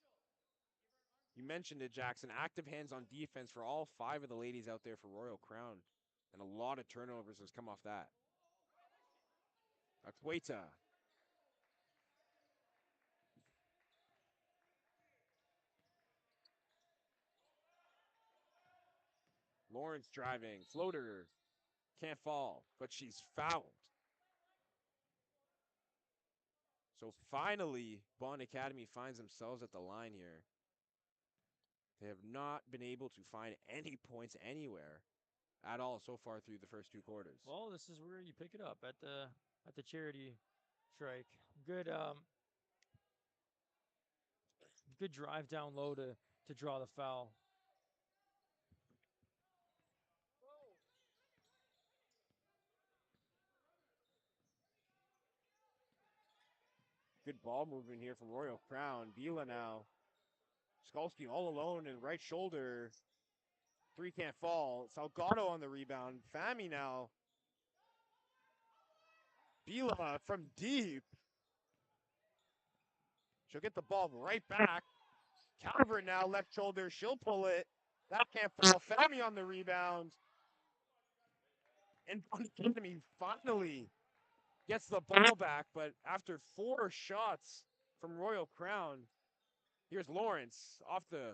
Speaker 1: You mentioned it, Jackson. Active hands on defense for all 5 of the ladies out there for Royal Crown. And a lot of turnovers has come off that. Aqueta. Lawrence driving. Floater. Can't fall, but she's fouled. So finally, Bond Academy finds themselves at the line here. They have not been able to find any points anywhere at all so far through the first 2 quarters.
Speaker 2: Well, this is where you pick it up at the charity strike. Good drive down low to draw the foul.
Speaker 1: Good ball movement here from Royal Crown. Bila now. Skalski all alone and right shoulder. 3 can't fall. Salgado on the rebound. Fami now. Bila from deep. She'll get the ball right back. Calvert now, left shoulder. She'll pull it. That can't fall. Fami on the rebound. And Academy finally gets the ball back, but after 4 shots from Royal Crown, here's Lawrence off the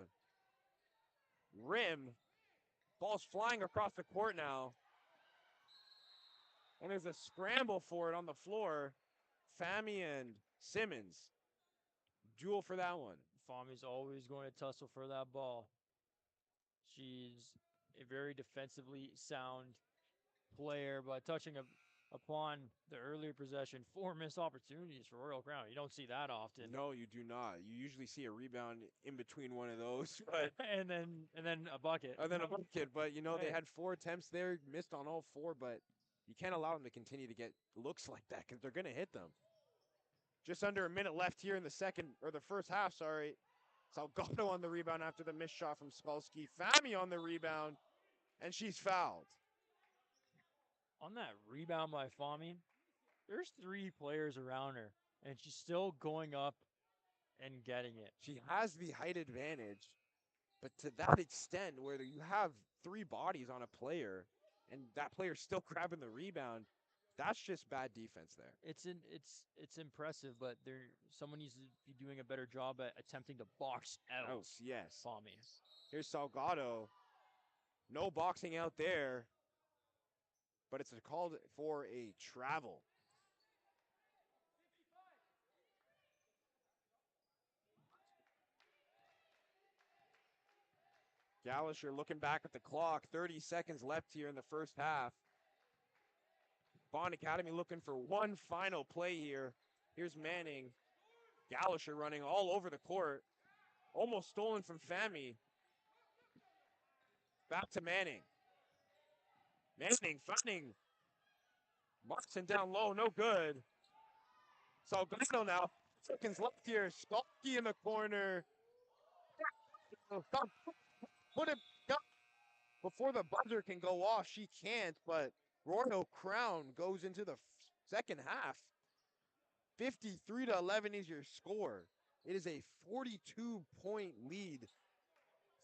Speaker 1: rim. Ball's flying across the court now. And there's a scramble for it on the floor. Fami and Simmons. Duel for that one.
Speaker 2: Fami's always going to tussle for that ball. She's a very defensively sound player, but touching upon the earlier possession. 4 missed opportunities for Royal Crown. You don't see that often.
Speaker 1: No, you do not. You usually see a rebound in between one of those, but
Speaker 2: and then a bucket.
Speaker 1: and then a bucket. But they
Speaker 2: Hey,
Speaker 1: had 4 attempts there, missed on all 4. But you can't allow them to continue to get looks like that because they're gonna hit them. Just under a minute left here in the second or the first half. Sorry, Salgado on the rebound after the missed shot from Skalski. Fami on the rebound, and she's fouled.
Speaker 2: on that rebound by Fami, there's 3 players around her, and she's still going up and getting it.
Speaker 1: She has the height advantage, but to that extent, where you have 3 bodies on a player, and that player's still grabbing the rebound, that's just bad defense there.
Speaker 2: It's impressive, but someone needs to be doing a better job at attempting to box out
Speaker 1: Yes.
Speaker 2: Fami.
Speaker 1: Here's Salgado. No boxing out there, but it's called for a travel. Gallisher looking back at the clock. 30 seconds left here in the first half. Bond Academy looking for one final play here. Here's Manning. Gallisher running all over the court. Almost stolen from Fami. Back to Manning. Manning finding Martin down low, no good. Salgado now. Seconds left here. Skalki in the corner. Put it before the buzzer can go off. She can't, but Royal Crown goes into the second half. 53-11 is your score. It is a 42-point lead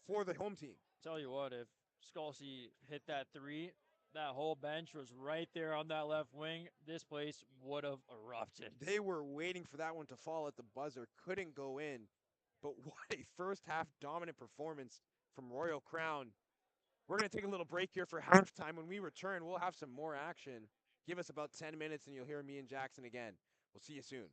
Speaker 1: for the home team.
Speaker 2: Tell you what, if Scalzi hit that 3, that whole bench was right there on that left wing. This place would have erupted.
Speaker 1: They were waiting for that one to fall at the buzzer. Couldn't go in. But what a first half dominant performance from Royal Crown. We're going to take a little break here for halftime. When we return, we'll have some more action. Give us about 10 minutes and you'll hear me and Jackson again. We'll see you soon.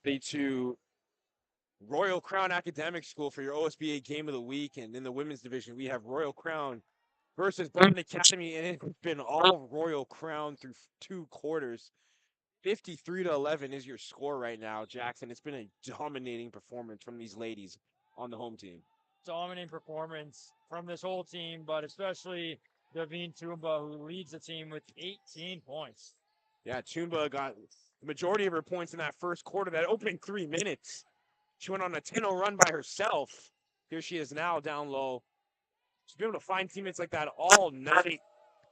Speaker 1: To Royal Crown Academic School for your OSBA Game of the Week. And in the women's division, we have Royal Crown versus Bond Academy, and it's been all Royal Crown through 2 quarters. 53-11 is your score right now, Jackson. It's been a dominating performance from these ladies on the home team.
Speaker 2: Dominating performance from this whole team, but especially Davine Tumba, who leads the team with 18 points.
Speaker 1: Yeah, Tumba got the majority of her points in that first quarter, that opening 3 minutes. She went on a 10-0 run by herself. Here she is now down low. She's been able to find teammates like that all night.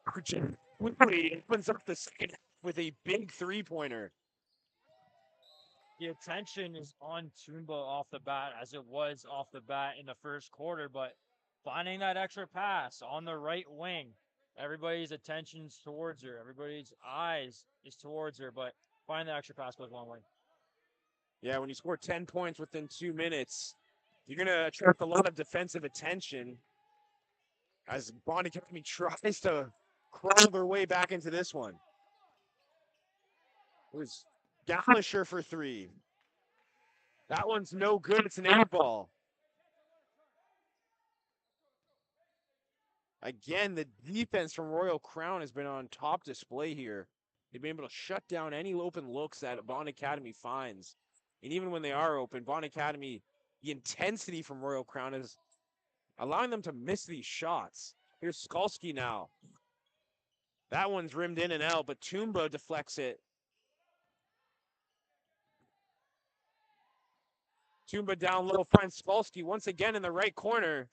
Speaker 1: Quickly opens up the second with a big 3-pointer.
Speaker 2: The attention is on Tumba off the bat, as it was off the bat in the first quarter, but finding that extra pass on the right wing, everybody's attention's towards her. Everybody's eyes is towards her, but finding that extra pass goes a long way.
Speaker 1: Yeah, when you score 10 points within 2 minutes, you're going to attract a lot of defensive attention as Bond Academy tries to crawl their way back into this one. It was Gallisher for 3. That one's no good. It's an air ball. Again, the defense from Royal Crown has been on top display here. They've been able to shut down any open looks that Bond Academy finds. And even when they are open, Bond Academy, the intensity from Royal Crown is allowing them to miss these shots. Here's Skalski now. That one's rimmed in and out, but Tumba deflects it. Tumba down low, finds Skalski once again in the right corner.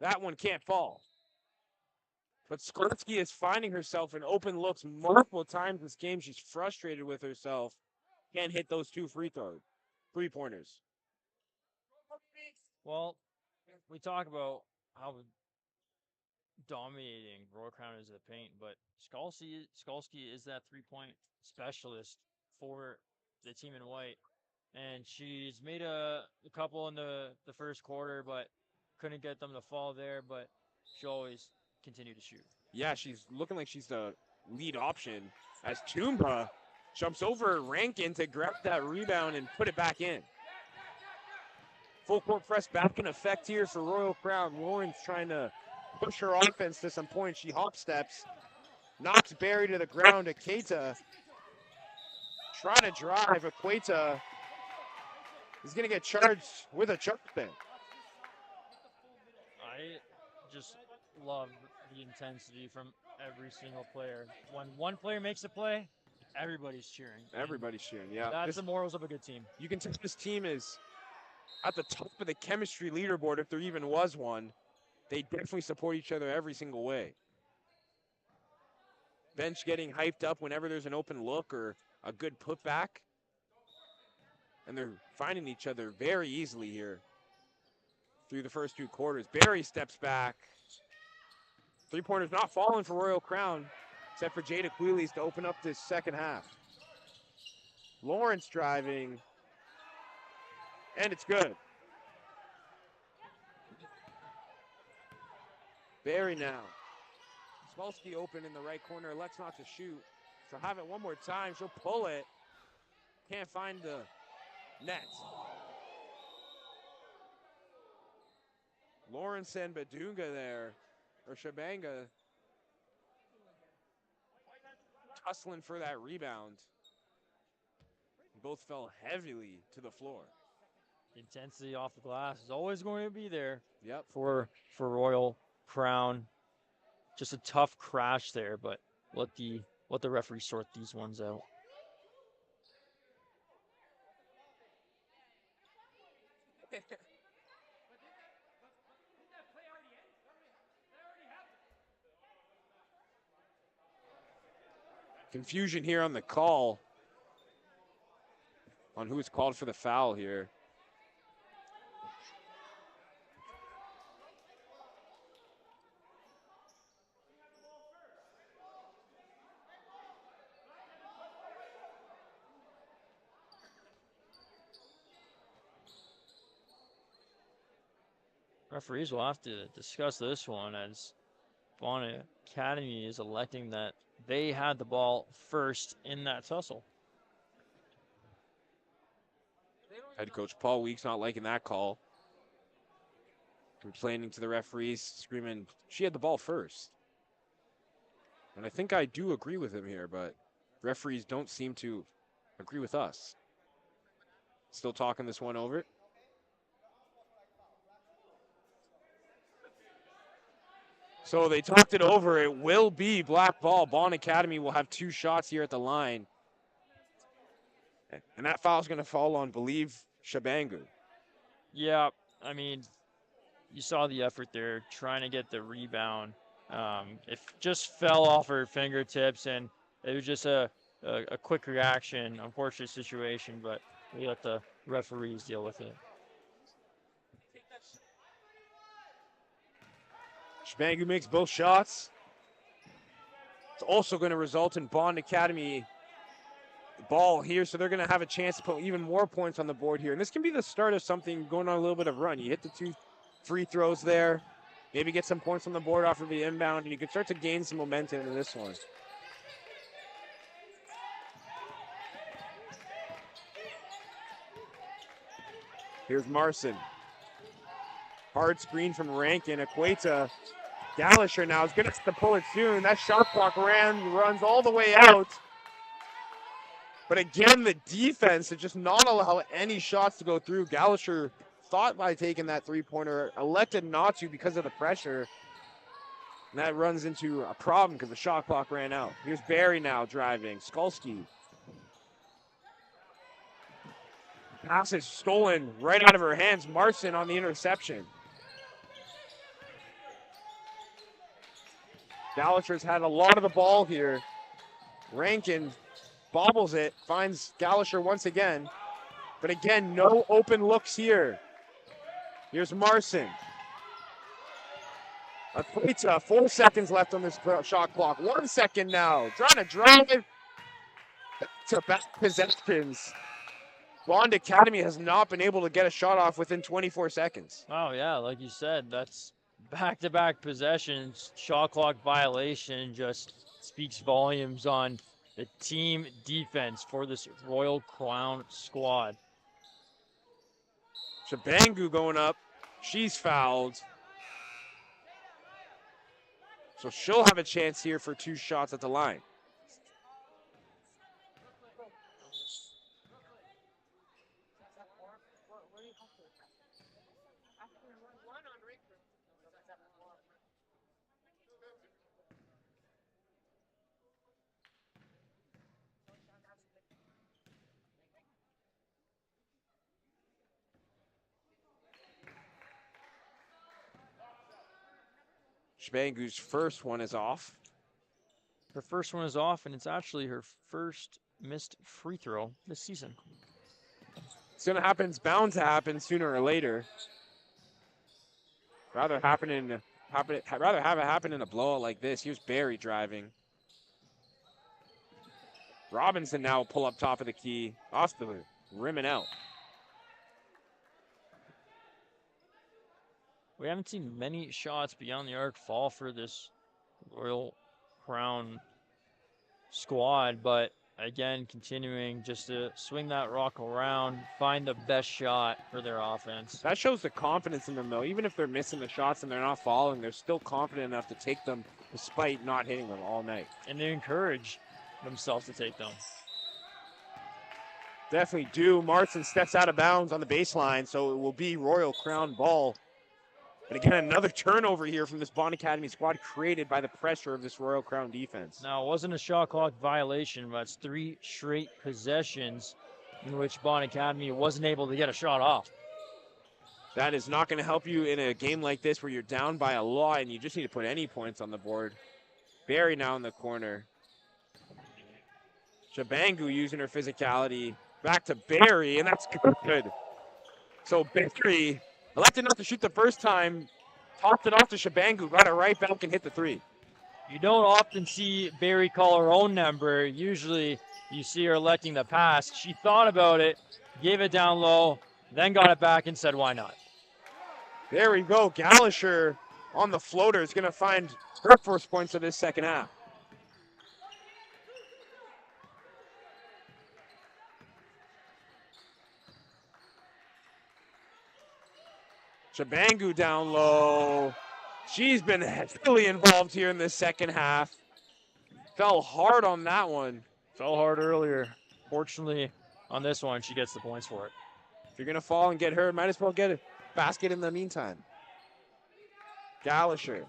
Speaker 1: That one can't fall. But Skalski is finding herself in open looks multiple times this game. She's frustrated with herself. Can't hit those 2 3-pointers.
Speaker 2: Well, we talk about how dominating Royal Crown is at the paint, but Skalski is that 3-point specialist for the team in white. And she's made a couple in the first quarter, but couldn't get them to fall there, but she always continued to shoot.
Speaker 1: Yeah, she's looking like she's the lead option as Tumba jumps over Rankin to grab that rebound and put it back in. Full court press back in effect here for Royal Crown. Lauren's trying to push her offense to some point. She hop steps, knocks Barry to the ground. Aketa trying to drive. Aketa is going to get charged with a chuck spin.
Speaker 2: I just love the intensity from every single player. When one player makes a play, everybody's cheering.
Speaker 1: Everybody's cheering, yeah.
Speaker 2: That's the morals of a good team.
Speaker 1: You can tell this team is at the top of the chemistry leaderboard, if there even was one. They definitely support each other every single way. Bench getting hyped up whenever there's an open look or a good putback. And they're finding each other very easily here through the first 2 quarters. Barry steps back. 3-pointers not falling for Royal Crown, except for Jada Queeley's to open up this second half. Lawrence driving, and it's good. Barry now. Smolsky open in the right corner, elects not to shoot. She'll have it one more time, she'll pull it. Can't find the net. Lawrence and Badunga there, or Shabanga, tussling for that rebound. Both fell heavily to the floor.
Speaker 2: Intensity off the glass is always going to be there.
Speaker 1: Yep.
Speaker 2: For Royal Crown. Just a tough crash there, but let the referee sort these ones out.
Speaker 1: Confusion here on the call on who's called for the foul here.
Speaker 2: Referees will have to discuss this one, as Bond Academy is electing that they had the ball first in that tussle.
Speaker 1: Head coach Paul Weeks not liking that call. Complaining to the referees, screaming, she had the ball first. And I think I do agree with him here, but referees don't seem to agree with us. Still talking this one over. So they talked it over. It will be black ball. Bond Academy will have 2 shots here at the line. And that foul's going to fall on, believe, Shabangu.
Speaker 2: Yeah, I mean, you saw the effort there, trying to get the rebound. It just fell off her fingertips, and it was just a quick reaction. Unfortunate situation, but we let the referees deal with it.
Speaker 1: Shabangu makes both shots. It's also going to result in Bond Academy ball here, so they're going to have a chance to put even more points on the board here. And this can be the start of something going on a little bit of run. You hit the 2 free throws there, maybe get some points on the board off of the inbound, and you can start to gain some momentum in this one. Here's Marson. Hard screen from Rankin. Equata. Gallagher now is going to have to pull it soon. That shot clock runs all the way out. But again, the defense to just not allow any shots to go through. Gallagher thought by taking that 3-pointer, elected not to because of the pressure. And that runs into a problem because the shot clock ran out. Here's Barry now driving. Skolsky. Pass is stolen right out of her hands. Marson on the interception. Gallagher's had a lot of the ball here. Rankin bobbles it, finds Gallagher once again. But again, no open looks here. Here's Marson. Equata, 4 seconds left on this shot clock. 1 second now. Trying to drive it to back possessions. Bond Academy has not been able to get a shot off within 24 seconds.
Speaker 2: Oh, yeah, like you said, that's back-to-back possessions. Shot clock violation just speaks volumes on the team defense for this Royal Crown squad.
Speaker 1: Shabangu going up. She's fouled. So she'll have a chance here for 2 shots at the line. Shabangu's first one is off.
Speaker 2: Her first one is off, and it's actually her first missed free throw this season.
Speaker 1: It's going to happen. It's bound to happen sooner or later. Rather have it happen in a blowout like this. Here's Barry driving. Robinson now pull up top of the key. Off the rim and out.
Speaker 2: We haven't seen many shots beyond the arc fall for this Royal Crown squad, but again, continuing just to swing that rock around, find the best shot for their offense.
Speaker 1: That shows the confidence in them, though. Even if they're missing the shots and they're not falling, they're still confident enough to take them despite not hitting them all night.
Speaker 2: And they encourage themselves to take them.
Speaker 1: Definitely do. Marson steps out of bounds on the baseline, so it will be Royal Crown ball. And again, another turnover here from this Bond Academy squad created by the pressure of this Royal Crown defense.
Speaker 2: Now, it wasn't a shot clock violation, but it's 3 straight possessions in which Bond Academy wasn't able to get a shot off.
Speaker 1: That is not going to help you in a game like this where you're down by a lot and you just need to put any points on the board. Barry now in the corner. Shabangu using her physicality. Back to Barry, and that's good. So Barry elected not to shoot the first time, tossed it off to Shabangu, got it right back and hit the 3.
Speaker 2: You don't often see Barry call her own number. Usually you see her electing the pass. She thought about it, gave it down low, then got it back and said, why not?
Speaker 1: There we go. Gallagher on the floater is going to find her first points of this second half. Chabangu down low. She's been heavily involved here in the second half. Fell hard on that one.
Speaker 2: Fell hard earlier. Fortunately, on this one, she gets the points for it.
Speaker 1: If you're going to fall and get hurt, might as well get a basket in the meantime. Gallagher.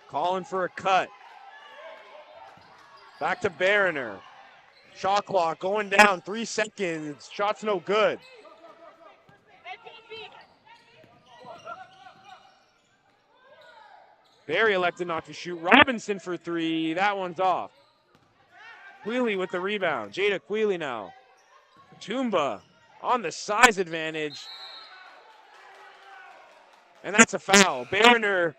Speaker 1: Calling for a cut. Back to Barriner. Shot clock going down, 3 seconds. Shot's no good. Barry elected not to shoot. Robinson for 3. That one's off. Queeley with the rebound. Jada Queeley now. Toomba on the size advantage. And that's a foul. Barriner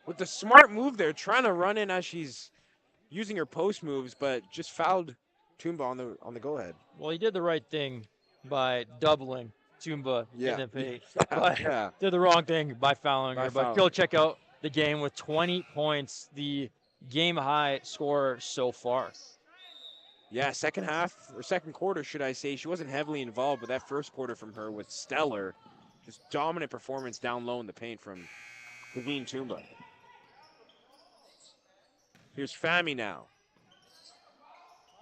Speaker 1: with the smart move there, trying to run in as she's using her post moves, but just fouled Toomba on the go-ahead.
Speaker 2: Well, he did the right thing by doubling Toomba in the paint. But did the wrong thing by fouling her. But go check out the game with 20 points, the game-high score so far.
Speaker 1: Yeah, second quarter, should I say. She wasn't heavily involved, but that first quarter from her was stellar. Just dominant performance down low in the paint from Levine Toomba. Here's Fami now.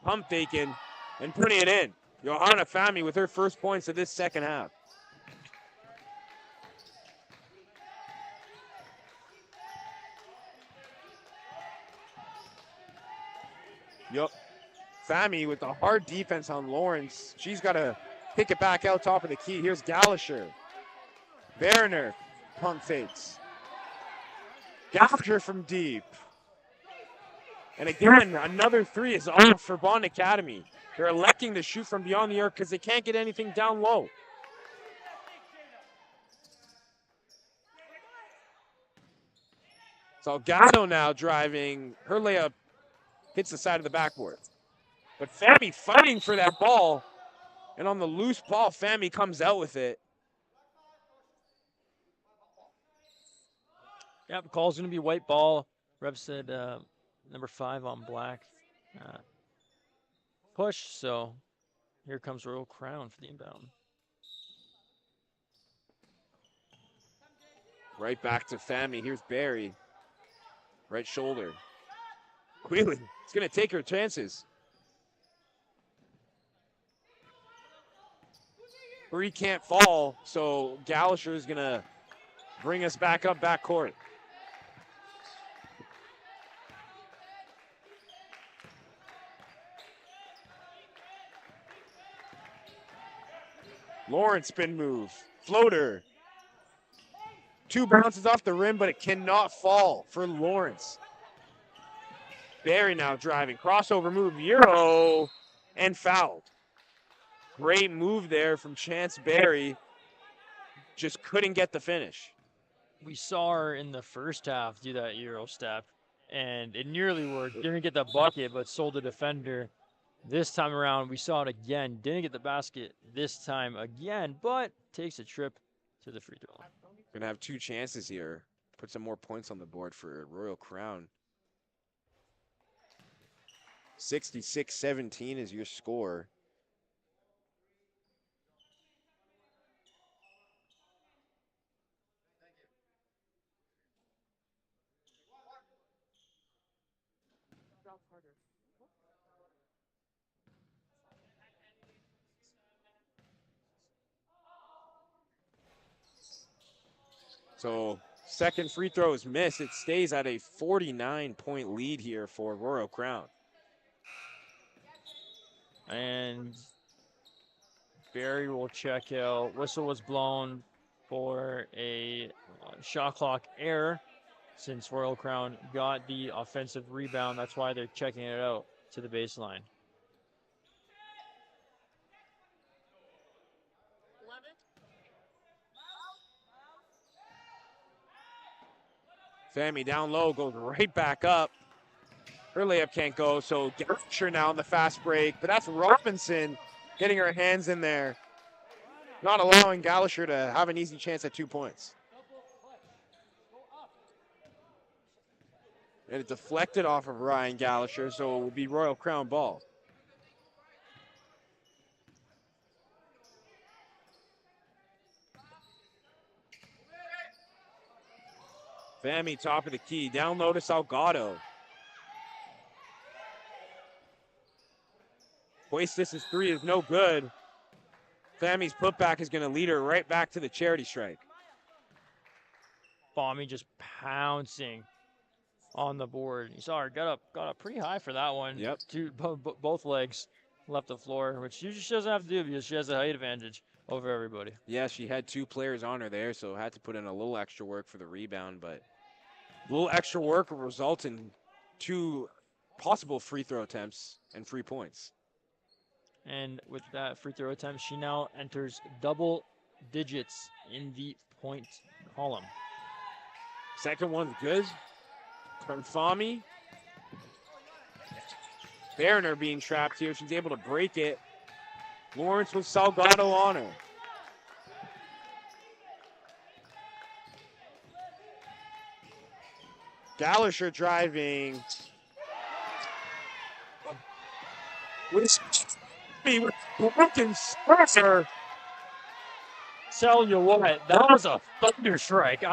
Speaker 1: Pump faking and putting it in. Johanna Fami with her first points of this second half. Yup. Fami with the hard defense on Lawrence. She's got to pick it back out top of the key. Here's Gallagher. Barriner. Pump fakes. Gallagher from deep. And again, another 3 is off for Bond Academy. They're electing to shoot from beyond the arc because they can't get anything down low. Salgado now driving. Her layup hits the side of the backboard. But Fami fighting for that ball. And on the loose ball, Fami comes out with it.
Speaker 2: Yep, the call's going to be white ball. Rep said number 5 on black. Push, so here comes Royal Crown for the inbound.
Speaker 1: Right back to Fami. Here's Barry. Right shoulder. Queeling. It's going to take her chances. 3 can't fall, so Gallagher is going to bring us back up backcourt. Lawrence spin move. Floater. 2 bounces off the rim, but it cannot fall for Lawrence. Barry now driving. Crossover move. Euro. And fouled. Great move there from Chance Barry. Just couldn't get the finish.
Speaker 2: We saw her in the first half do that Euro step, and it nearly worked. Didn't get the bucket, but sold the defender. This time around, we saw it again. Didn't get the basket this time again, but takes a trip to the free throw line.
Speaker 1: Gonna have 2 chances here. Put some more points on the board for Royal Crown. 66-17 is your score. So second free throw is missed. It stays at a 49-point lead here for Royal Crown.
Speaker 2: And Barry will check out. Whistle was blown for a shot clock error since Royal Crown got the offensive rebound. That's why they're checking it out to the baseline.
Speaker 1: Fami down low, goes right back up. Her layup can't go, so Gallagher now on the fast break. But that's Robinson getting her hands in there, not allowing Gallagher to have an easy chance at 2 points. And it deflected off of Ryan Gallagher, so it will be Royal Crown ball. Fami, top of the key. Down low to Salgado. Hoistis' three is no good. Fami's putback is going to lead her right back to the charity strike.
Speaker 2: Fami just pouncing on the board. You saw her got up pretty high for that one.
Speaker 1: Yep.
Speaker 2: Both legs left the floor, which usually she doesn't have to do because she has a height advantage over everybody.
Speaker 1: Yeah, she had two players on her there, so had to put in a little extra work for the rebound, but a little extra work will result in 2 possible free throw attempts and 3 points.
Speaker 2: And with that free throw attempt, she now enters double digits in the point column.
Speaker 1: Second one's good. From Fami. Berner being trapped here. She's able to break it. Lawrence with Salgado on her. Gallisher driving. With broken pressure.
Speaker 2: Tell you what, that was a thunder strike.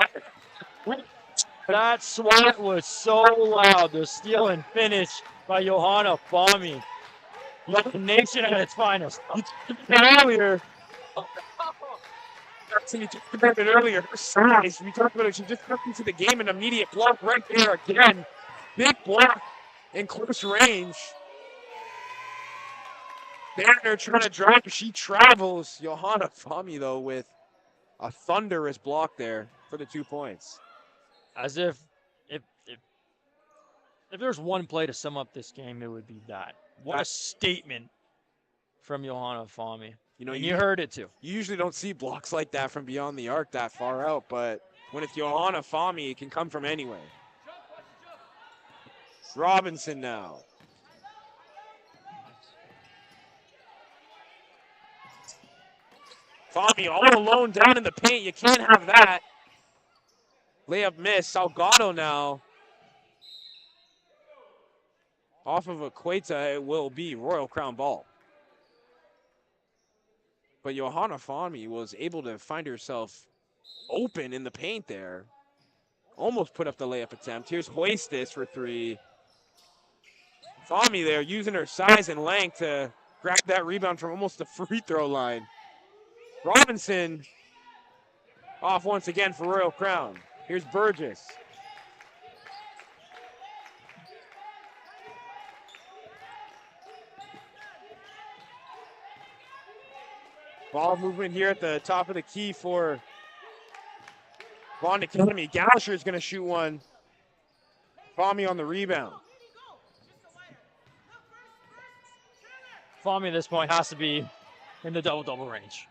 Speaker 2: That swat was so loud. The steal and finish by Johanna Fami. The nation at its finest.
Speaker 1: Earlier. We talked about it earlier. Her size. We talked about it. She just got into the game. An immediate block right there again. Big block in close range. Banner trying to drive. She travels. Johanna Fami, though, with a thunderous block there for the 2 points.
Speaker 2: As if there's one play to sum up this game, it would be that. What a statement from Johanna Fami.
Speaker 1: You know,
Speaker 2: you heard it too.
Speaker 1: You usually don't see blocks like that from beyond the arc that far out, but when it's Johanna Fami, it can come from anywhere. Robinson now. Fami all alone down in the paint. You can't have that. Layup miss. Salgado now. Off of Equata, it will be Royal Crown ball. But Johanna Fami was able to find herself open in the paint there. Almost put up the layup attempt. Here's Hoistis for 3. Fami there using her size and length to grab that rebound from almost the free throw line. Robinson off once again for Royal Crown. Here's Burgess. Ball movement here at the top of the key for Bond Academy. Gallisher is going to shoot one. Fami on the rebound.
Speaker 2: Fami at this point has to be in the double-double range.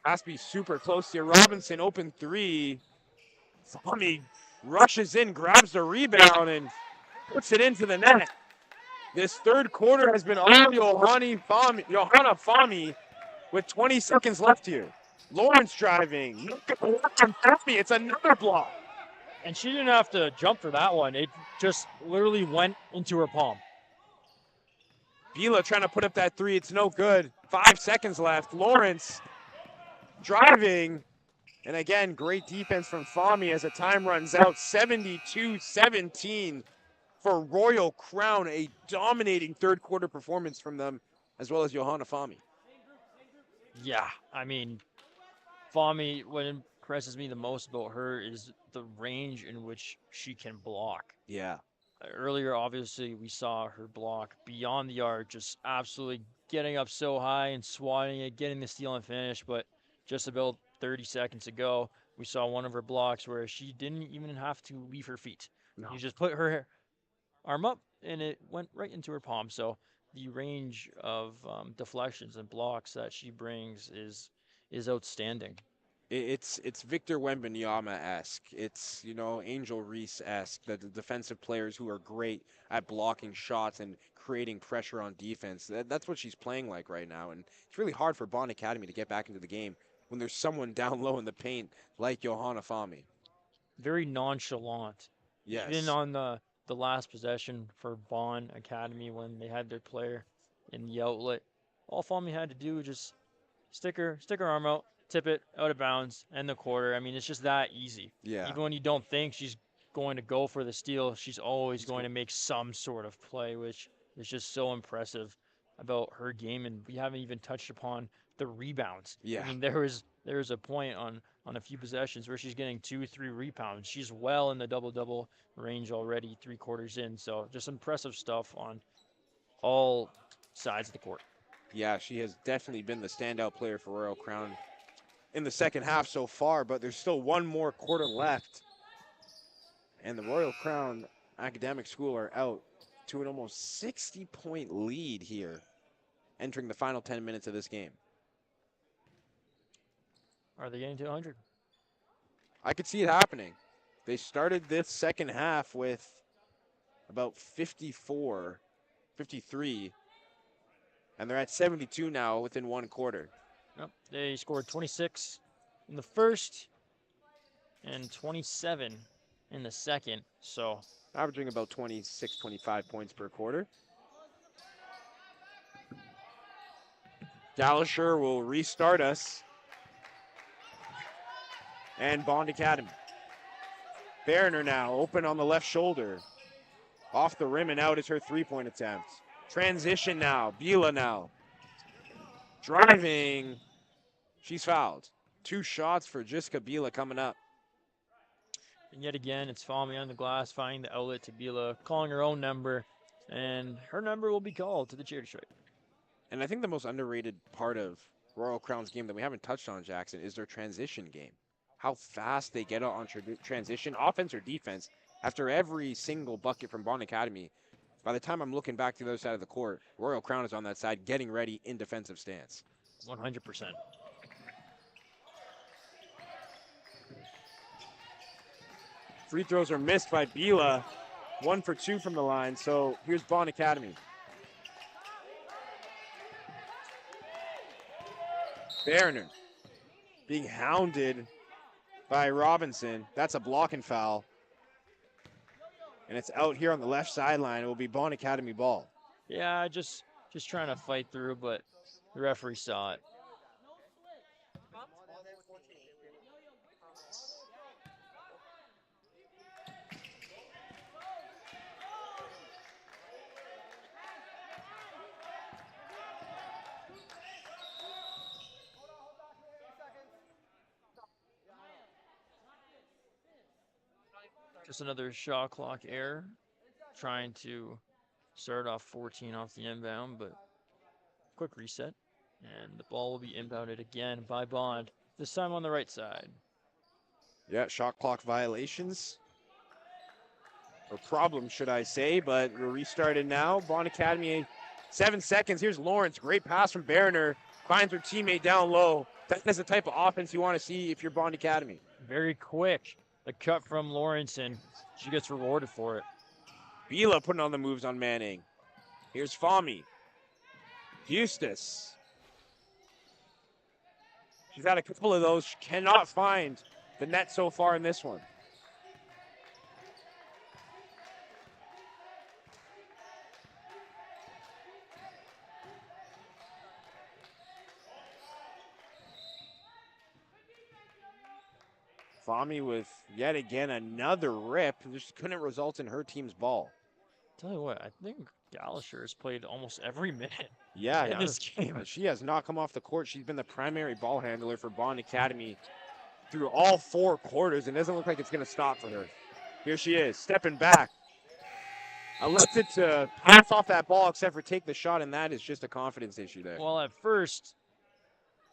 Speaker 1: Has to be super close here. Robinson open 3. Fami rushes in, grabs the rebound, and puts it into the net. This third quarter has been all Johanna Fami with 20 seconds left here. Lawrence driving. It's another block.
Speaker 2: And she didn't have to jump for that one. It just literally went into her palm.
Speaker 1: Bila trying to put up that 3. It's no good. 5 seconds left. Lawrence driving. And again, great defense from Fami as the time runs out. 72-17 for Royal Crown. A dominating third quarter performance from them, as well as Johanna Fami.
Speaker 2: Yeah, I mean, Fami, what impresses me the most about her is the range in which she can block.
Speaker 1: Yeah.
Speaker 2: Earlier, obviously, we saw her block beyond the arc, just absolutely getting up so high and swatting it, getting the steal and finish. But just about 30 seconds ago, we saw one of her blocks where she didn't even have to leave her feet.
Speaker 1: No.
Speaker 2: You just put her arm up, and it went right into her palm. So the range of deflections and blocks that she brings is outstanding.
Speaker 1: It's Victor Wembanyama-esque. It's, Angel Reese-esque, the defensive players who are great at blocking shots and creating pressure on defense. That's what she's playing like right now, and it's really hard for Bond Academy to get back into the game when there's someone down low in the paint like Johanna Fami.
Speaker 2: Very nonchalant.
Speaker 1: Yes.
Speaker 2: Even on the last possession for Bond Academy when they had their player in the outlet, all Fami had to do was just stick her arm out, tip it out of bounds, end the quarter. I mean, it's just that easy.
Speaker 1: Yeah.
Speaker 2: Even when you don't think she's going to go for the steal, she's always going to make some sort of play, which is just so impressive about her game. And we haven't even touched upon the rebounds.
Speaker 1: Yeah.
Speaker 2: I mean, there was a point on a few possessions where she's getting 2-3 rebounds. She's well in the double-double range already, 3/4 in. So just impressive stuff on all sides of the court.
Speaker 1: Yeah, she has definitely been the standout player for Royal Crown in the second half so far, but there's still one more quarter left. And the Royal Crown Academic School are out to an almost 60-point lead here, entering the final 10 minutes of this game.
Speaker 2: Are they getting to 100?
Speaker 1: I could see it happening. They started this second half with about 54, 53, and they're at 72 now within one quarter.
Speaker 2: Yep. They scored 26 in the first and 27 in the second. So
Speaker 1: averaging about 26, 25 points per quarter. Gallagher will restart us. And Bond Academy. Berner now open on the left shoulder. Off the rim and out is her three-point attempt. Transition now. Bila now. Driving. She's fouled. 2 shots for Jessica Bila coming up.
Speaker 2: And yet again, it's Fami on the glass, finding the outlet to Bila, calling her own number, and her number will be called to the charity stripe.
Speaker 1: And I think the most underrated part of Royal Crown's game that we haven't touched on, Jackson, is their transition game. How fast they get out on transition, offense or defense, after every single bucket from Bond Academy. By the time I'm looking back to the other side of the court, Royal Crown is on that side, getting ready in defensive stance.
Speaker 2: 100%.
Speaker 1: Free throws are missed by Bila. 1 for 2 from the line, so here's Bond Academy. Berner being hounded by Robinson. That's a blocking foul. And it's out here on the left sideline. It will be Bond Academy ball.
Speaker 2: Yeah, just trying to fight through, but the referee saw it. Just another shot clock error. Trying to start off 14 off the inbound, but quick reset. And the ball will be inbounded again by Bond, this time on the right side.
Speaker 1: Yeah, shot clock violations. Or problems, should I say, but we're restarted now. Bond Academy, 7 seconds. Here's Lawrence. Great pass from Berner. Finds her teammate down low. That is the type of offense you want to see if you're Bond Academy.
Speaker 2: Very quick. The cut from Lawrence, and she gets rewarded for it.
Speaker 1: Bila putting on the moves on Manning. Here's Fami. Eustace. She's had a couple of those. She cannot find the net so far in this one. Fami with yet again another rip. Just couldn't result in her team's ball.
Speaker 2: Tell you what, I think Gallagher has played almost every minute
Speaker 1: in
Speaker 2: this game.
Speaker 1: She has not come off the court. She's been the primary ball handler for Bond Academy through all 4 quarters, and it doesn't look like it's going to stop for her. Here she is, stepping back. Elected to pass off that ball except for take the shot, and that is just a confidence issue there.
Speaker 2: Well, at first,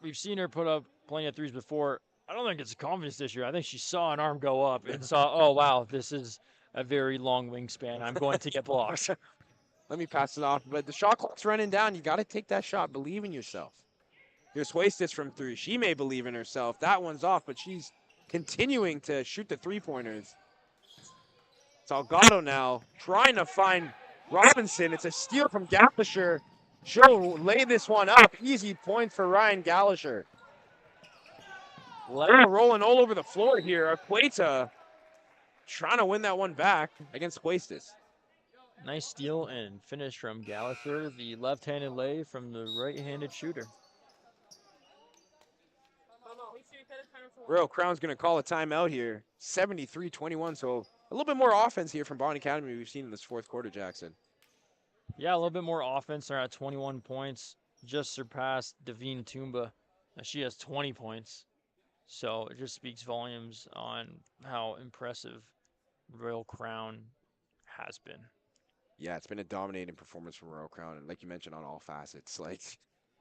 Speaker 2: we've seen her put up plenty of threes before. I don't think it's a confidence issue. I think she saw an arm go up and saw, oh, wow, this is a very long wingspan. I'm going to get blocked.
Speaker 1: Let me pass it off. But the shot clock's running down. You got to take that shot. Believe in yourself. Here's Huestis from 3. She may believe in herself. That one's off, but she's continuing to shoot the 3-pointers. Salgado now trying to find Robinson. It's a steal from Gallagher. She'll lay this one up. Easy points for Ryan Gallagher. Rolling all over the floor here. Aqueta trying to win that one back against Huestis.
Speaker 2: Nice steal and finish from Gallagher. The left-handed lay from the right-handed shooter.
Speaker 1: Royal Crown's going to call a timeout here. 73-21, so a little bit more offense here from Bond Academy we've seen in this fourth quarter, Jackson.
Speaker 2: Yeah, a little bit more offense. They're at 21 points. Just surpassed Davine Toomba. She has 20 points. So it just speaks volumes on how impressive Royal Crown has been.
Speaker 1: Yeah, it's been a dominating performance from Royal Crown, and like you mentioned, on all facets. Like,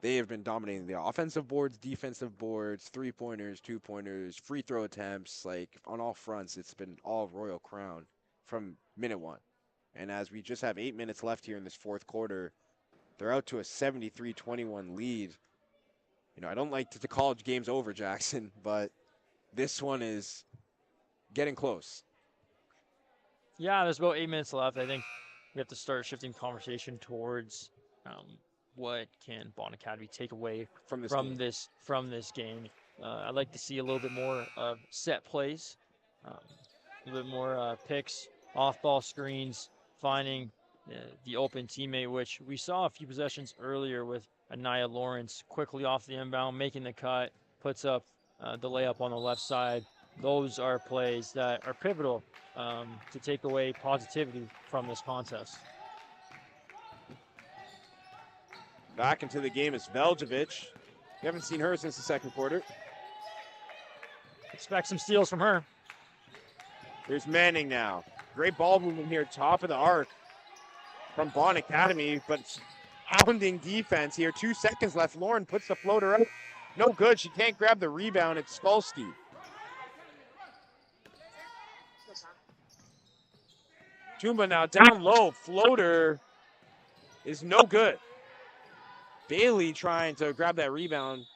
Speaker 1: they have been dominating the offensive boards, defensive boards, three-pointers, two-pointers, free throw attempts. Like, on all fronts, it's been all Royal Crown from minute one. And as we just have 8 minutes left here in this fourth quarter, they're out to a 73-21 lead. You know, I don't like to call games over, Jackson, but this one is getting close.
Speaker 2: Yeah, there's about 8 minutes left. I think we have to start shifting conversation towards what can Bond Academy take away
Speaker 1: From this
Speaker 2: game. I'd like to see a little bit more of set plays, a little bit more picks, off-ball screens, finding the open teammate, which we saw a few possessions earlier with Anaya Lawrence quickly off the inbound, making the cut, puts up the layup on the left side. Those are plays that are pivotal to take away positivity from this contest.
Speaker 1: Back into the game is Veljovic. We haven't seen her since the second quarter.
Speaker 2: Expect some steals from her.
Speaker 1: Here's Manning now. Great ball movement here, top of the arc from Bond Academy, but pounding defense here. 2 seconds left. Lauren puts the floater out. No good. She can't grab the rebound. It's Skolsky. Toomba now down low. Floater is no good. Bailey trying to grab that rebound.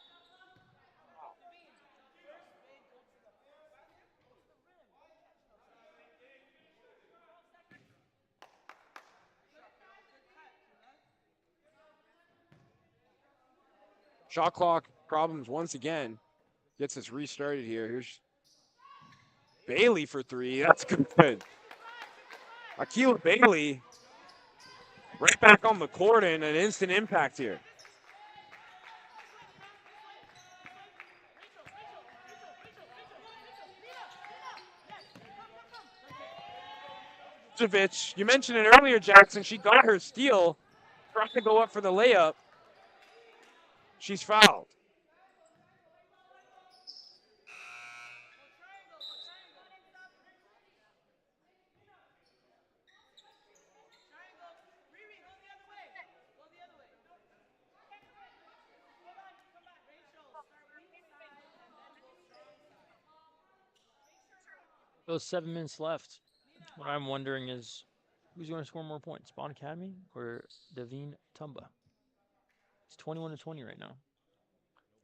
Speaker 1: Shot clock problems once again. Gets us restarted here. Here's Bailey for three. That's good. Akila Bailey right back on the court and an instant impact here. You mentioned it earlier, Jackson. She got her steal, trying to go up for the layup. She's fouled.
Speaker 2: Those 7 minutes left. What I'm wondering is who's going to score more points, Bond Academy or Davine Toomba? It's 21-20 right now.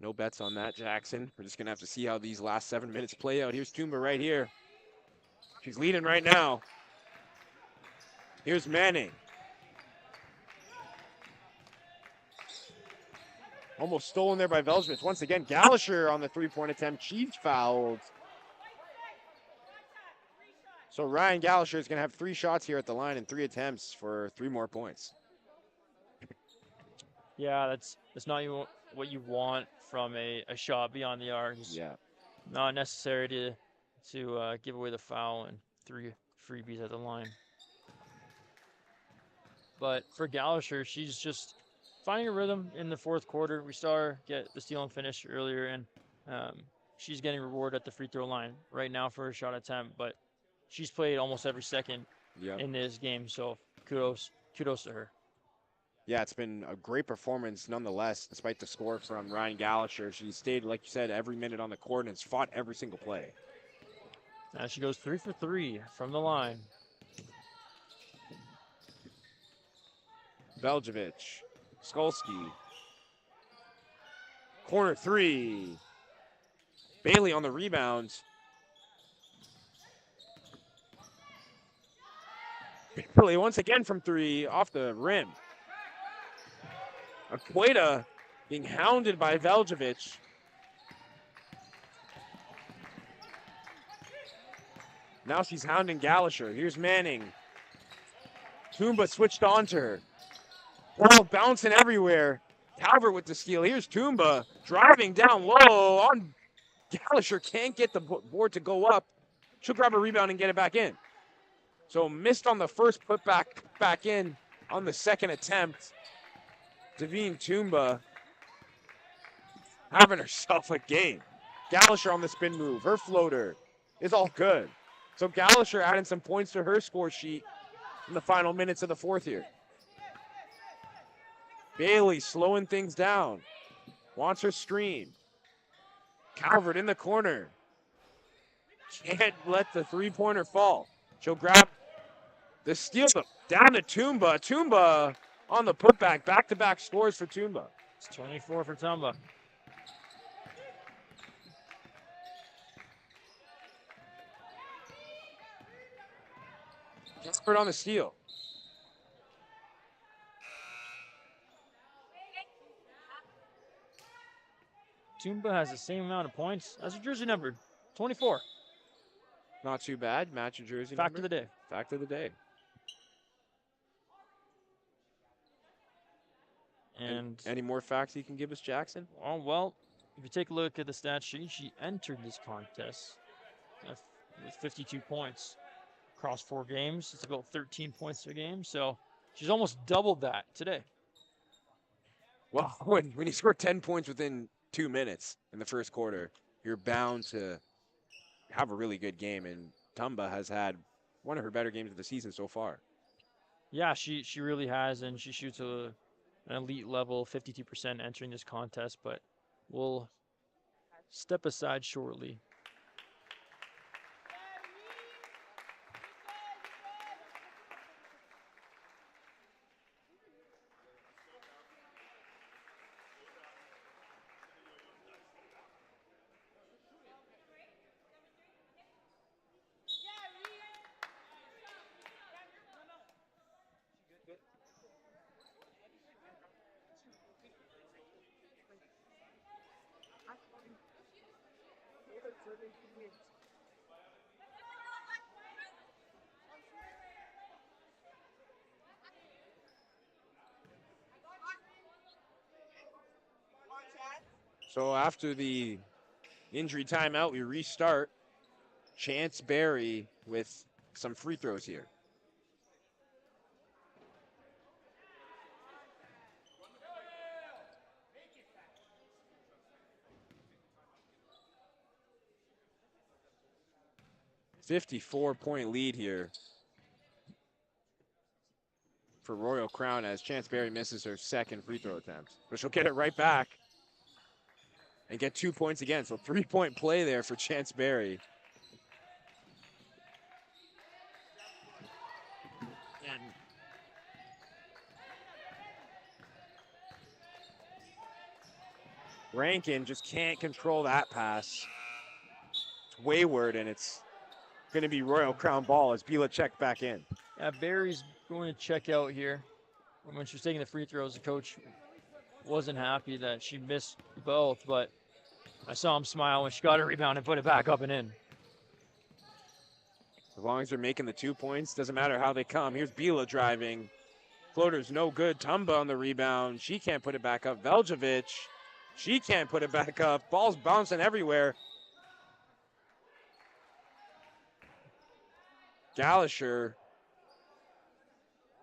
Speaker 1: No bets on that, Jackson. We're just going to have to see how these last 7 minutes play out. Here's Toomba right here. She's leading right now. Here's Manning. Almost stolen there by Veljovic. Once again, Gallagher on the three-point attempt. She's fouled. So Ryan Gallagher is going to have 3 shots here at the line and 3 attempts for 3 more points.
Speaker 2: Yeah, that's not what you want from a shot beyond the arc.
Speaker 1: Yeah.
Speaker 2: Not necessary to give away the foul and 3 freebies at the line. But for Gallagher, she's just finding a rhythm in the fourth quarter. We saw her get the steal and finish earlier, and she's getting rewarded at the free throw line right now for her shot attempt. But she's played almost every second in this game, so kudos to her.
Speaker 1: Yeah, it's been a great performance nonetheless, despite the score from Ryan Gallagher. She stayed, like you said, every minute on the court and has fought every single play.
Speaker 2: Now she goes 3 for 3 from the line.
Speaker 1: Veljovic, Skolsky. Corner 3. Bailey on the rebound. Bailey once again from 3 off the rim. Aqueta being hounded by Veljovic. Now she's hounding Gallagher. Here's Manning. Toomba switched on to her. Ball bouncing everywhere. Calvert with the steal. Here's Toomba driving down low on Gallagher can't get the board to go up. She'll grab a rebound and get it back in. So missed on the first put back in on the second attempt. Devine Toomba having herself a game. Gallagher on the spin move. Her floater is all good. So Gallagher adding some points to her score sheet in the final minutes of the fourth here. Bailey slowing things down. Wants her screen. Calvert in the corner. Can't let the three-pointer fall. She'll grab the steal down to Toomba. Toomba on the putback. Back-to-back scores for Toomba.
Speaker 2: It's 24 for Toomba.
Speaker 1: Calvert on the steal.
Speaker 2: Toomba has the same amount of points as her jersey number, 24.
Speaker 1: Not too bad. Match your jersey
Speaker 2: Fact
Speaker 1: number.
Speaker 2: of the day.
Speaker 1: Fact of the day.
Speaker 2: And
Speaker 1: any more facts you can give us, Jackson?
Speaker 2: Oh, well, if you take a look at the stat sheet, she entered this contest with 52 points across 4 games. It's about 13 points a game, so she's almost doubled that today.
Speaker 1: Well, when you score 10 points within 2 minutes in the first quarter, you're bound to have a really good game, and Toomba has had one of her better games of the season so far.
Speaker 2: Yeah, she really has, and she shoots an elite level, 52% entering this contest, but we'll step aside shortly.
Speaker 1: So after the injury timeout, we restart. Chance Berry with some free throws here. .54 lead here for Royal Crown as Chance Berry misses her second free throw attempt. But she'll get it right back and get 2 points again. So 3-point play there for Chance Berry. And Rankin just can't control that pass. It's wayward, and it's going to be Royal Crown ball as Bila checked back in.
Speaker 2: Yeah, Barry's going to check out here. When she was taking the free throws, the coach wasn't happy that she missed both, but I saw him smile when she got a rebound and put it back up and in.
Speaker 1: As long as they're making the 2 points, doesn't matter how they come. Here's Bila driving. Floater's no good. Toomba on the rebound. She can't put it back up. Veljovic, she can't put it back up. Ball's bouncing everywhere. Gallagher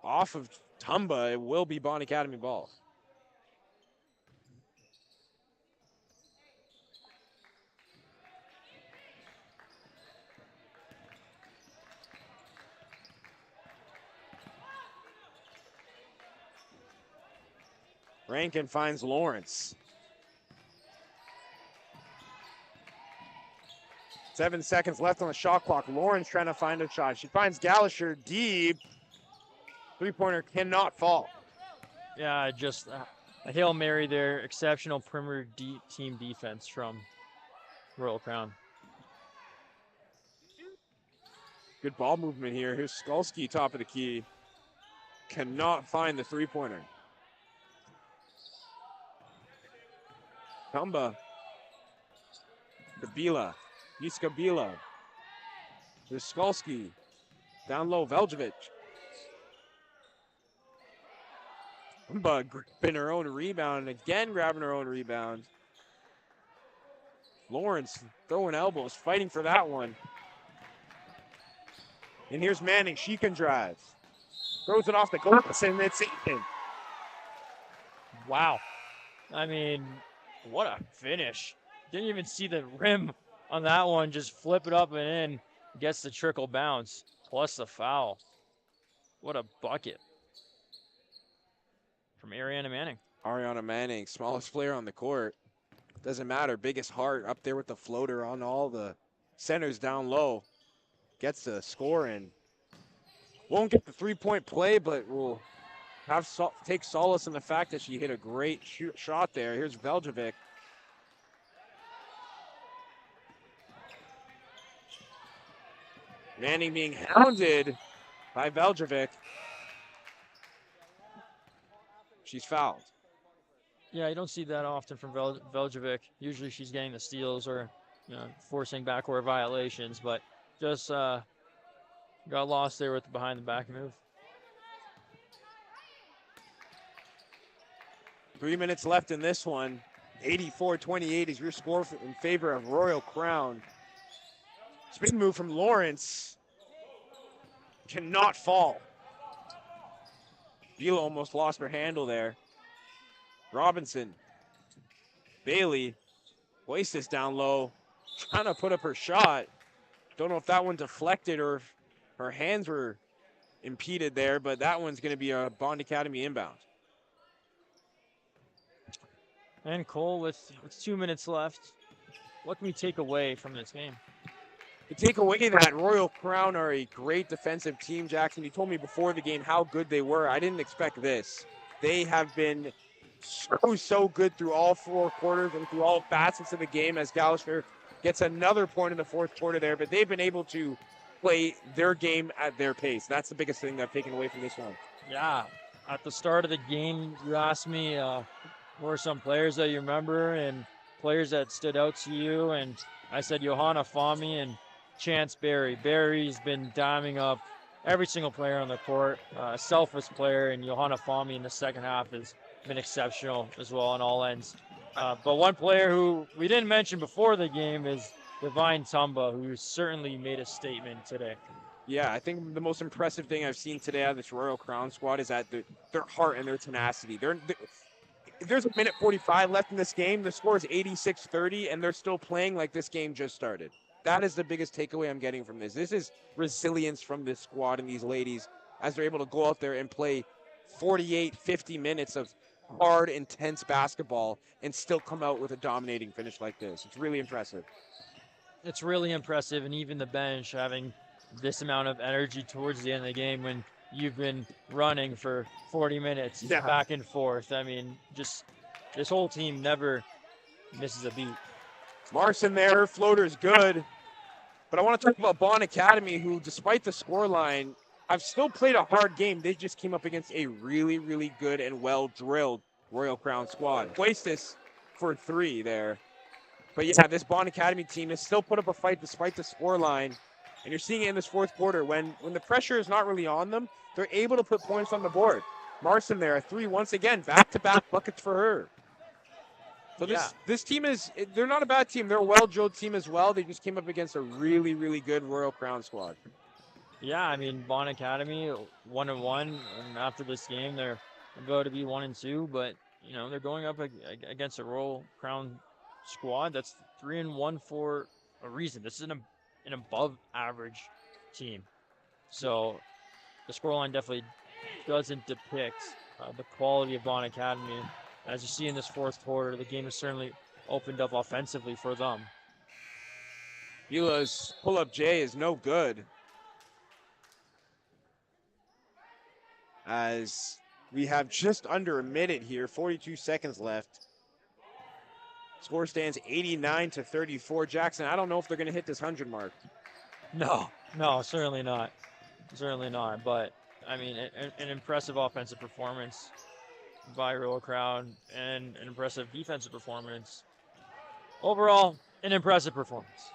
Speaker 1: off of Toomba. It will be Bond Academy ball. Rankin finds Lawrence. 7 seconds left on the shot clock. Lawrence trying to find a shot. She finds Gallagher deep. Three-pointer cannot fall.
Speaker 2: Yeah, just a Hail Mary there. Exceptional perimeter team defense from Royal Crown.
Speaker 1: Good ball movement here. Here's Skolsky, top of the key. Cannot find the three-pointer. Toomba. To Bila. Yiska Bila. There's Skolsky. Down low, Veljovic. Toomba grabbing her own rebound and again grabbing her own rebound. Lawrence throwing elbows, fighting for that one. And here's Manning. She can drive. Throws it off the glass, and it's in.
Speaker 2: Wow. I mean, what a finish. Didn't even see the rim on that one. Just flip it up and in. Gets the trickle bounce, plus the foul. What a bucket from Ariana Manning.
Speaker 1: Ariana Manning, smallest player on the court. Doesn't matter. Biggest heart up there with the floater on all the centers down low. Gets the score in. Won't get the three-point play, but will have take solace in the fact that she hit a great shot there. Here's Veljovic. Manning being hounded by Veljovic. She's fouled.
Speaker 2: Yeah, you don't see that often from Veljovic. Usually she's getting the steals or forcing backcourt violations, but just got lost there with the behind the back move.
Speaker 1: 3 minutes left in this one. 84-28 is your score in favor of Royal Crown. Spin move from Lawrence. Cannot fall. Vila almost lost her handle there. Robinson. Bailey. Wastes this down low. Trying to put up her shot. Don't know if that one deflected or if her hands were impeded there, but that one's going to be a Bond Academy inbound.
Speaker 2: And Cole, with 2 minutes left, what can we take away from this game?
Speaker 1: To take away that Royal Crown are a great defensive team, Jackson. You told me before the game how good they were. I didn't expect this. They have been so good through all 4 quarters and through all facets of the game as Gallagher gets another point in the 4th quarter there, but they've been able to play their game at their pace. That's the biggest thing I've taken away from this one.
Speaker 2: Yeah, at the start of the game, you asked me who are some players that you remember and players that stood out to you, and I said Johanna Fahmy and Chance Berry. Berry's been diming up every single player on the court, a selfless player, and Johanna Fahmy in the second half has been exceptional as well on all ends. But one player who we didn't mention before the game is Divine Tumba, who certainly made a statement today.
Speaker 1: Yeah, I think the most impressive thing I've seen today out of this Royal Crown squad is that their heart and their tenacity. There's a minute 45 left in this game. The score is 86-30, and they're still playing like this game just started. That is the biggest takeaway I'm getting from this. This is resilience from this squad and these ladies as they're able to go out there and play 48, 50 minutes of hard, intense basketball and still come out with a dominating finish like this. It's really impressive.
Speaker 2: It's really impressive, and even the bench having this amount of energy towards the end of the game when you've been running for 40 minutes back and forth. I mean, just this whole team never misses a beat.
Speaker 1: Marson there, her floater's good. But I want to talk about Bond Academy, who, despite the scoreline, have still played a hard game. They just came up against a really, really good and well-drilled Royal Crown squad. Waste this for 3 there. But yeah, this Bond Academy team has still put up a fight despite the scoreline. And you're seeing it in this 4th quarter. When the pressure is not really on them, they're able to put points on the board. Marson there, a 3 once again, back-to-back buckets for her. So this team they're not a bad team. They're a well-drilled team as well. They just came up against a really, really good Royal Crown squad.
Speaker 2: Yeah, I mean, Bond Academy 1-1, and after this game, they're going to be 1-2. But they're going up against a Royal Crown squad that's 3-1 for a reason. This is an above-average team, so the scoreline definitely doesn't depict the quality of Bond Academy. As you see in this 4th quarter, the game has certainly opened up offensively for them.
Speaker 1: Vila's pull-up J is no good. As we have just under a minute here, 42 seconds left. Score stands 89-34. Jackson, I don't know if they're going to hit this 100 mark.
Speaker 2: No, certainly not. Certainly not. But, I mean, an impressive offensive performance by Royal Crown and an impressive defensive performance. Overall, an impressive performance.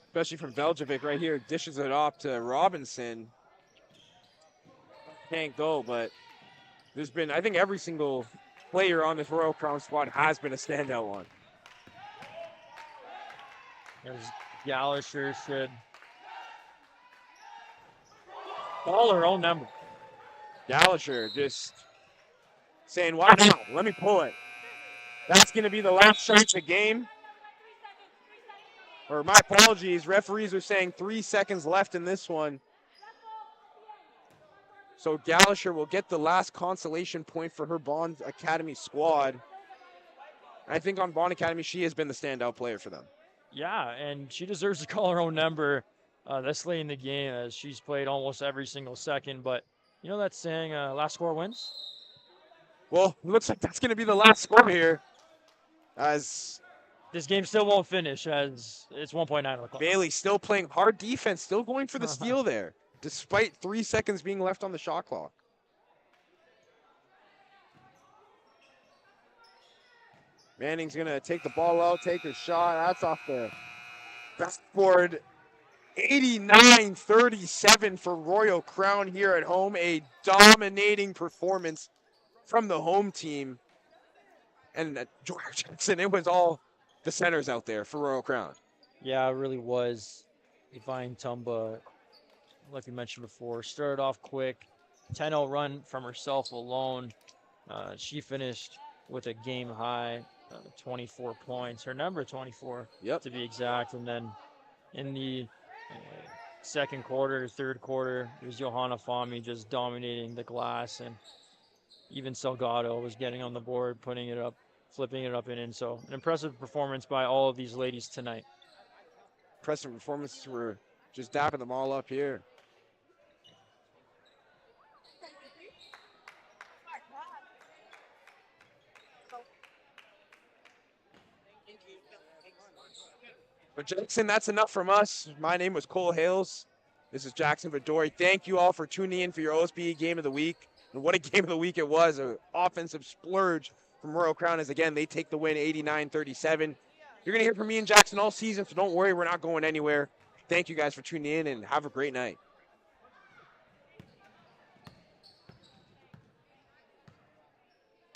Speaker 1: Especially from Veljovic right here. Dishes it off to Robinson. Can't go, but there's been, I think every single player on this Royal Crown squad has been a standout one.
Speaker 2: As Gallagher should call her own number.
Speaker 1: Gallagher just saying, why not? Let me pull it. That's going to be the last shot of the game. Or my apologies, referees are saying 3 seconds left in this one. So Gallagher will get the last consolation point for her Bond Academy squad. I think on Bond Academy, she has been the standout player for them.
Speaker 2: Yeah, and she deserves to call her own number this late in the game, as she's played almost every single second. But you know that saying, last score wins?
Speaker 1: Well, it looks like that's going to be the last score here, as
Speaker 2: this game still won't finish, as it's 1.9 on the clock.
Speaker 1: Bailey still playing hard defense, still going for the steal there, despite 3 seconds being left on the shot clock. Manning's going to take the ball out, take her shot. That's off the backboard. 89-37 for Royal Crown here at home. A dominating performance from the home team. And George Jackson, it was all the centers out there for Royal Crown.
Speaker 2: Yeah, it really was. Divine Tumba, like we mentioned before, started off quick. 10-0 run from herself alone. She finished with a game high, 24 points. Her number 24, to be exact. And then in the second quarter, third quarter, it was Johanna Fami just dominating the glass, and even Salgado was getting on the board, putting it up, flipping it up and in. So an impressive performance by all of these ladies tonight.
Speaker 1: Impressive performances. We're just dapping them all up here. But Jackson, that's enough from us. My name was Cole Hales. This is Jackson Vidori. Thank you all for tuning in for your OSBA Game of the Week. And what a game of the week it was. An offensive splurge from Royal Crown as, again, they take the win 89-37. You're going to hear from me and Jackson all season, so don't worry, we're not going anywhere. Thank you guys for tuning in, and have a great night.